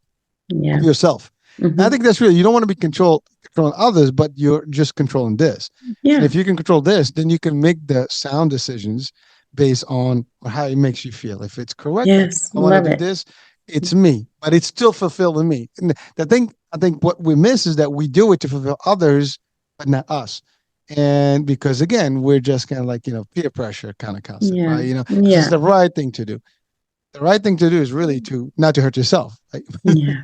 Speaker 1: of
Speaker 2: Yeah.
Speaker 1: yourself. And I
Speaker 2: Hmm.
Speaker 1: think that's really, you don't want to be controlling others, but you're just controlling this. And
Speaker 2: Yeah.
Speaker 1: if you can control this, then you can make the sound decisions based on how it makes you feel. If it's correct, like,
Speaker 2: Yes.
Speaker 1: I want to
Speaker 2: Love
Speaker 1: do
Speaker 2: it.
Speaker 1: this, it's me, but it's still fulfilling me. And the thing, I think what we miss is that we do it to fulfill others, but not us. And because again, we're just kind of like, peer pressure kind of concept,
Speaker 2: Yeah.
Speaker 1: right? This is
Speaker 2: Yeah.
Speaker 1: the right thing to do. The right thing to do is really to not to hurt yourself, right?
Speaker 2: Yeah.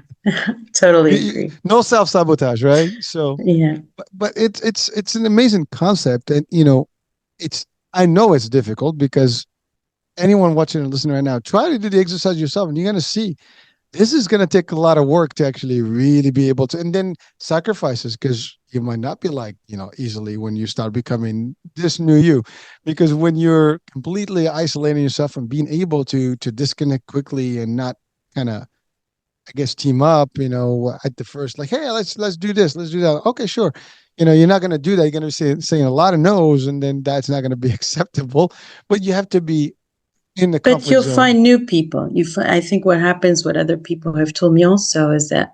Speaker 2: Totally agree.
Speaker 1: No self sabotage, right? So,
Speaker 2: Yeah.
Speaker 1: but it's an amazing concept, and it's I know it's difficult because anyone watching and listening right now, try to do the exercise yourself, and you're gonna see this is gonna take a lot of work to actually really be able to, and then sacrifices, because you might not be like easily when you start becoming this new you, because when you're completely isolating yourself and being able to disconnect quickly and not kind of I guess, team up, at the first, like, hey, let's do this, let's do that. Okay, sure. You're not going to do that. You're going to be saying a lot of no's, and then that's not going to be acceptable. But you have to be in the
Speaker 2: But
Speaker 1: comfort
Speaker 2: you'll
Speaker 1: zone.
Speaker 2: find new people. I think what happens, what other people have told me also, is that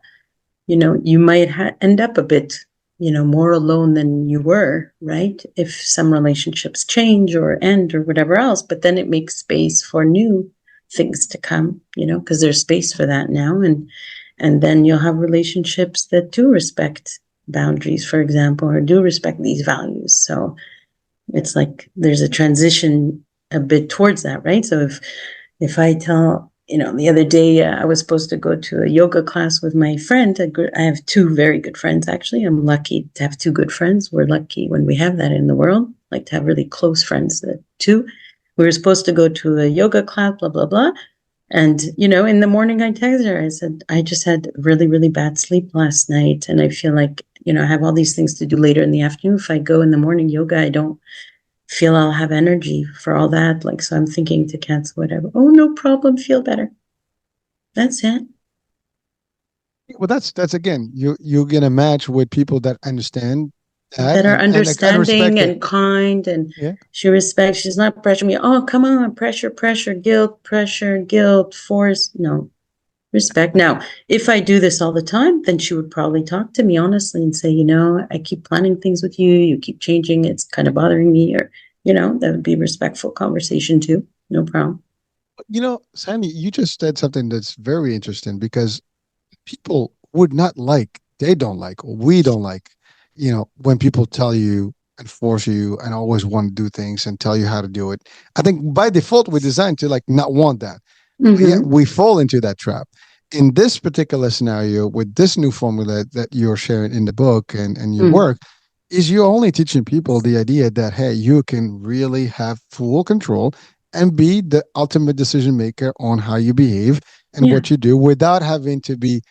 Speaker 2: you might end up a bit, more alone than you were, right? If some relationships change or end or whatever else, but then it makes space for new things to come, because there's space for that now. And then you'll have relationships that do respect boundaries, for example, or do respect these values. So it's like there's a transition a bit towards that, right? So if I tell, the other day I was supposed to go to a yoga class with my friend. I have two very good friends, actually. I'm lucky to have two good friends. We're lucky when we have that in the world, like to have really close friends, too. We were supposed to go to a yoga class, blah, blah, blah. And, in the morning I texted her, I said, I just had really, really bad sleep last night. And I feel like, I have all these things to do later in the afternoon. If I go in the morning yoga, I don't feel I'll have energy for all that. Like, so I'm thinking to cancel whatever. Oh, no problem. Feel better. That's it.
Speaker 1: Well, that's again, you're gonna match with people that understand that
Speaker 2: That are
Speaker 1: and
Speaker 2: understanding
Speaker 1: respect it.
Speaker 2: and kind, and
Speaker 1: Yeah.
Speaker 2: she's not pressuring me. Oh, come on. Pressure, guilt, force. No, respect. Now, if I do this all the time, then she would probably talk to me honestly and say, I keep planning things with you. You keep changing. It's kind of bothering me. Or, that would be respectful conversation too. No problem.
Speaker 1: Sandy, you just said something that's very interesting because people would not like, they don't like, or we don't like, when people tell you and force you and always want to do things and tell you how to do it. I think by default, we're designed to like not want that. But yet
Speaker 2: Mm-hmm.
Speaker 1: we fall into that trap. In this particular scenario, with this new formula that you're sharing in the book and your
Speaker 2: Mm.
Speaker 1: work, is you're only teaching people the idea that, hey, you can really have full control and be the ultimate decision maker on how you behave and
Speaker 2: Yeah.
Speaker 1: what you do without having to be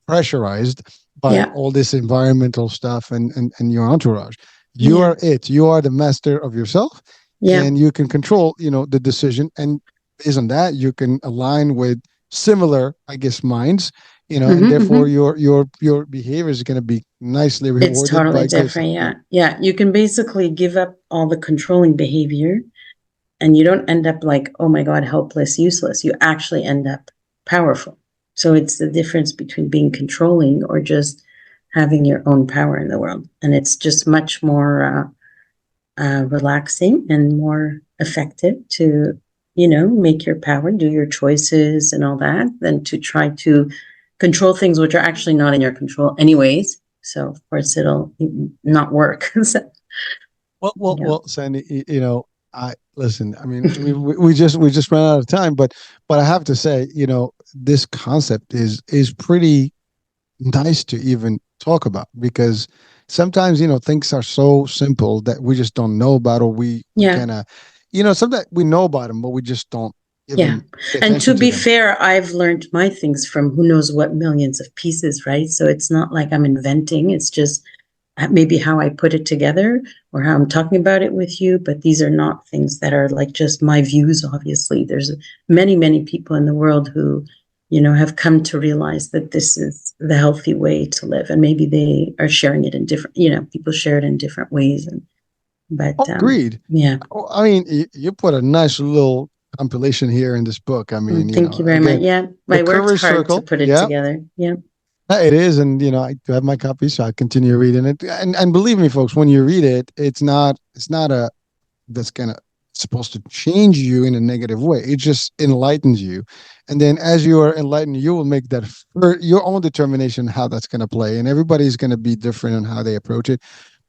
Speaker 1: pressurized by
Speaker 2: Yeah.
Speaker 1: all this environmental stuff and your entourage. You
Speaker 2: Yeah.
Speaker 1: are it. You are the master of yourself,
Speaker 2: Yeah.
Speaker 1: and you can control, the decision. And based on that, you can align with similar, I guess, minds, and
Speaker 2: Mm-hmm,
Speaker 1: therefore
Speaker 2: mm-hmm.
Speaker 1: your behavior is going to be nicely
Speaker 2: It's
Speaker 1: rewarded
Speaker 2: totally
Speaker 1: by good stuff.
Speaker 2: different.
Speaker 1: Yeah.
Speaker 2: Yeah. Yeah. You can basically give up all the controlling behavior and you don't end up like, oh my God, helpless, useless. You actually end up powerful. So it's the difference between being controlling or just having your own power in the world. And it's just much more relaxing and more effective to, make your power, do your choices and all that, than to try to control things which are actually not in your control, anyways. So, of course, it'll not work. So, yeah.
Speaker 1: Well, Sandy, I listen. I mean, we just ran out of time, but I have to say, this concept is pretty nice to even talk about because sometimes things are so simple that we just don't know about, or we
Speaker 2: Yeah.
Speaker 1: kind of sometimes we know about them but we just don't
Speaker 2: Yeah.
Speaker 1: even pay
Speaker 2: And to
Speaker 1: attention to
Speaker 2: be
Speaker 1: them.
Speaker 2: fair, I've learned my things from who knows what millions of pieces, right? So it's not like I'm inventing. It's just maybe how I put it together or how I'm talking about it with you. But these are not things that are like just my views, obviously. There's many, many people in the world who, have come to realize that this is the healthy way to live. And maybe they are sharing it in different, people share it in different ways. But
Speaker 1: Oh, agreed.
Speaker 2: yeah.
Speaker 1: Oh, I mean, you put a nice little compilation here in this book. I mean,
Speaker 2: Thank you very much.
Speaker 1: again,
Speaker 2: Yeah.
Speaker 1: the
Speaker 2: I worked
Speaker 1: courage
Speaker 2: hard to
Speaker 1: circle.
Speaker 2: put it
Speaker 1: Yeah.
Speaker 2: together. Yeah.
Speaker 1: It is, and I do have my copy, so I continue reading it. And believe me, folks, when you read it, it's not a that's gonna supposed to change you in a negative way. It just enlightens you, and then as you are enlightened, you will make that for your own determination how that's gonna play, and everybody's gonna be different on how they approach it.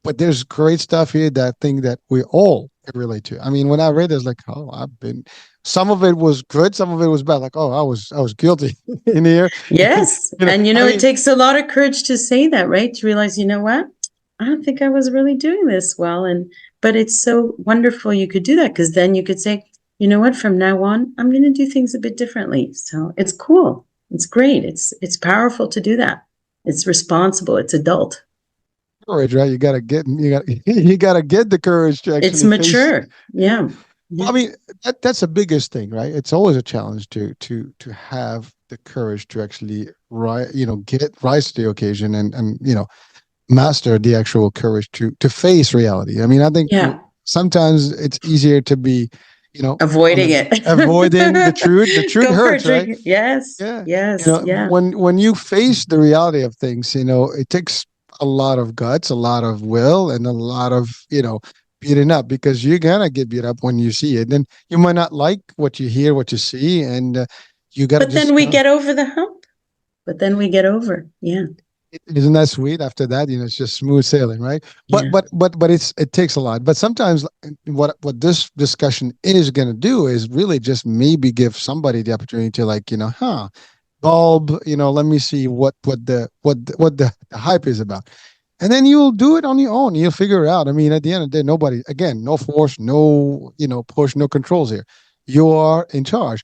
Speaker 1: But there's great stuff here that I think that we all can relate to. I mean, when I read it, it's like, oh, I've been. Some of it was good, some of it was bad. Like, oh, I was guilty in here.
Speaker 2: Yes. And
Speaker 1: I
Speaker 2: it
Speaker 1: mean,
Speaker 2: takes a lot of courage to say that, right? To realize, you know what? I don't think I was really doing this well. But it's so wonderful you could do that because then you could say, you know what, from now on, I'm going to do things a bit differently. So it's cool. It's great. It's powerful to do that. It's responsible. It's adult.
Speaker 1: courage, right? You gotta get you got you gotta get the courage to
Speaker 2: It's
Speaker 1: actually face.
Speaker 2: mature. Yeah.
Speaker 1: Well, I
Speaker 2: Yeah.
Speaker 1: mean, that's the biggest thing, right? It's always a challenge to have the courage to actually get rise to the occasion and master the actual courage to face reality. I mean, I think
Speaker 2: Yeah.
Speaker 1: sometimes it's easier to be, on
Speaker 2: Avoiding
Speaker 1: the avoiding the
Speaker 2: it.
Speaker 1: truth. The truth
Speaker 2: Go for a
Speaker 1: hurts, right?
Speaker 2: drink. Yes.
Speaker 1: Yeah.
Speaker 2: Yes. Yeah.
Speaker 1: When you face the reality of things, it takes a lot of guts, a lot of will, and a lot of, beating up because you're gonna get beat up when you see it. And you might not like what you hear, what you see, and you gotta
Speaker 2: But then
Speaker 1: just
Speaker 2: we get over the hump. But then we get over. Yeah.
Speaker 1: isn't that sweet? After that, it's just smooth sailing, right? But
Speaker 2: Yeah.
Speaker 1: it takes a lot. But sometimes what this discussion is going to do is really just maybe give somebody the opportunity to, like, bulb, let me see what the hype is about. And then you'll do it on your own. You'll figure it out. I mean, at the end of the day, nobody, again, no force, no, push, no controls here. You are in charge.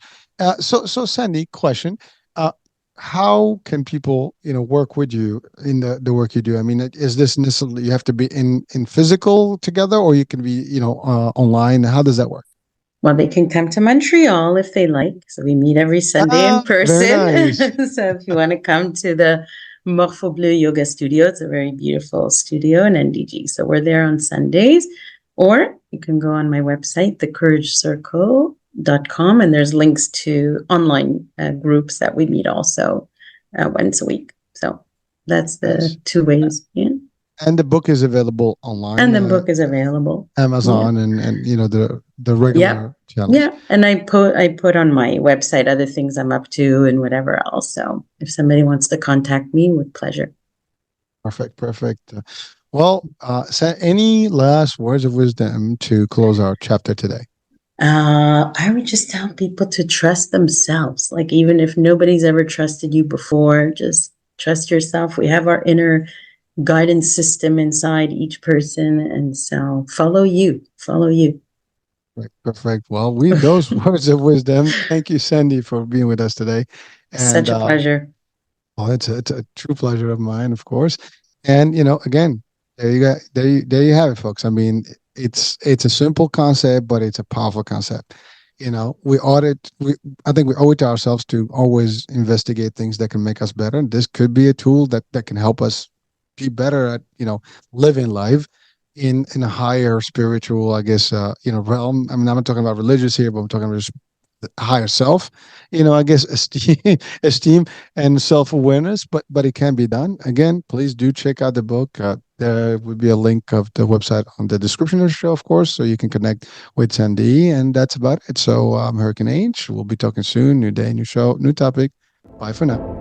Speaker 1: So Sandy, question. Uh, how can people, work with you in the work you do? I mean, is this necessarily you have to be in physical together, or you can be, online? How does that work?
Speaker 2: Well, they can come to Montreal if they like. So we meet every Sunday in
Speaker 1: Ah, very
Speaker 2: person.
Speaker 1: nice.
Speaker 2: So if you want to come to the Morpho Bleu Yoga Studio, it's a very beautiful studio in NDG. So we're there on Sundays. Or you can go on my website, thecouragecircle.com, and there's links to online groups that we meet also once a week. So that's the
Speaker 1: Nice.
Speaker 2: two ways. Yeah.
Speaker 1: And the book is available online,
Speaker 2: And the book is available. Yeah.
Speaker 1: Amazon, and the
Speaker 2: Yeah.
Speaker 1: regular channels.
Speaker 2: Yeah. And I put on my website other things I'm up to and whatever else. So if somebody wants to contact me, with pleasure.
Speaker 1: Perfect, perfect. Well, any last words of wisdom to close our chapter today?
Speaker 2: I would just tell people to trust themselves. Like, even if nobody's ever trusted you before, just trust yourself. We have our inner guidance system inside each person. And so follow you, follow you.
Speaker 1: Right, perfect. Well, with those words of wisdom, thank you, Sandy, for being with us today. And
Speaker 2: Such a pleasure.
Speaker 1: well, it's a true pleasure of mine, of course. And again, there you go. There you have it, folks. I mean, it's a simple concept, but it's a powerful concept. We audit. I think we owe it to ourselves to always investigate things that can make us better. This could be a tool that can help us be better at living life in a higher spiritual, I guess, realm. I mean, I'm not talking about religious here, but I'm talking about just the higher self, I guess, esteem and self-awareness, but it can be done. Again, please do check out the book. There would be a link of the website on the description of the show, of course, so you can connect with Sandy. And that's about it. So I'm Hurricane H. We'll be talking soon. New day, new show, new topic. Bye for now.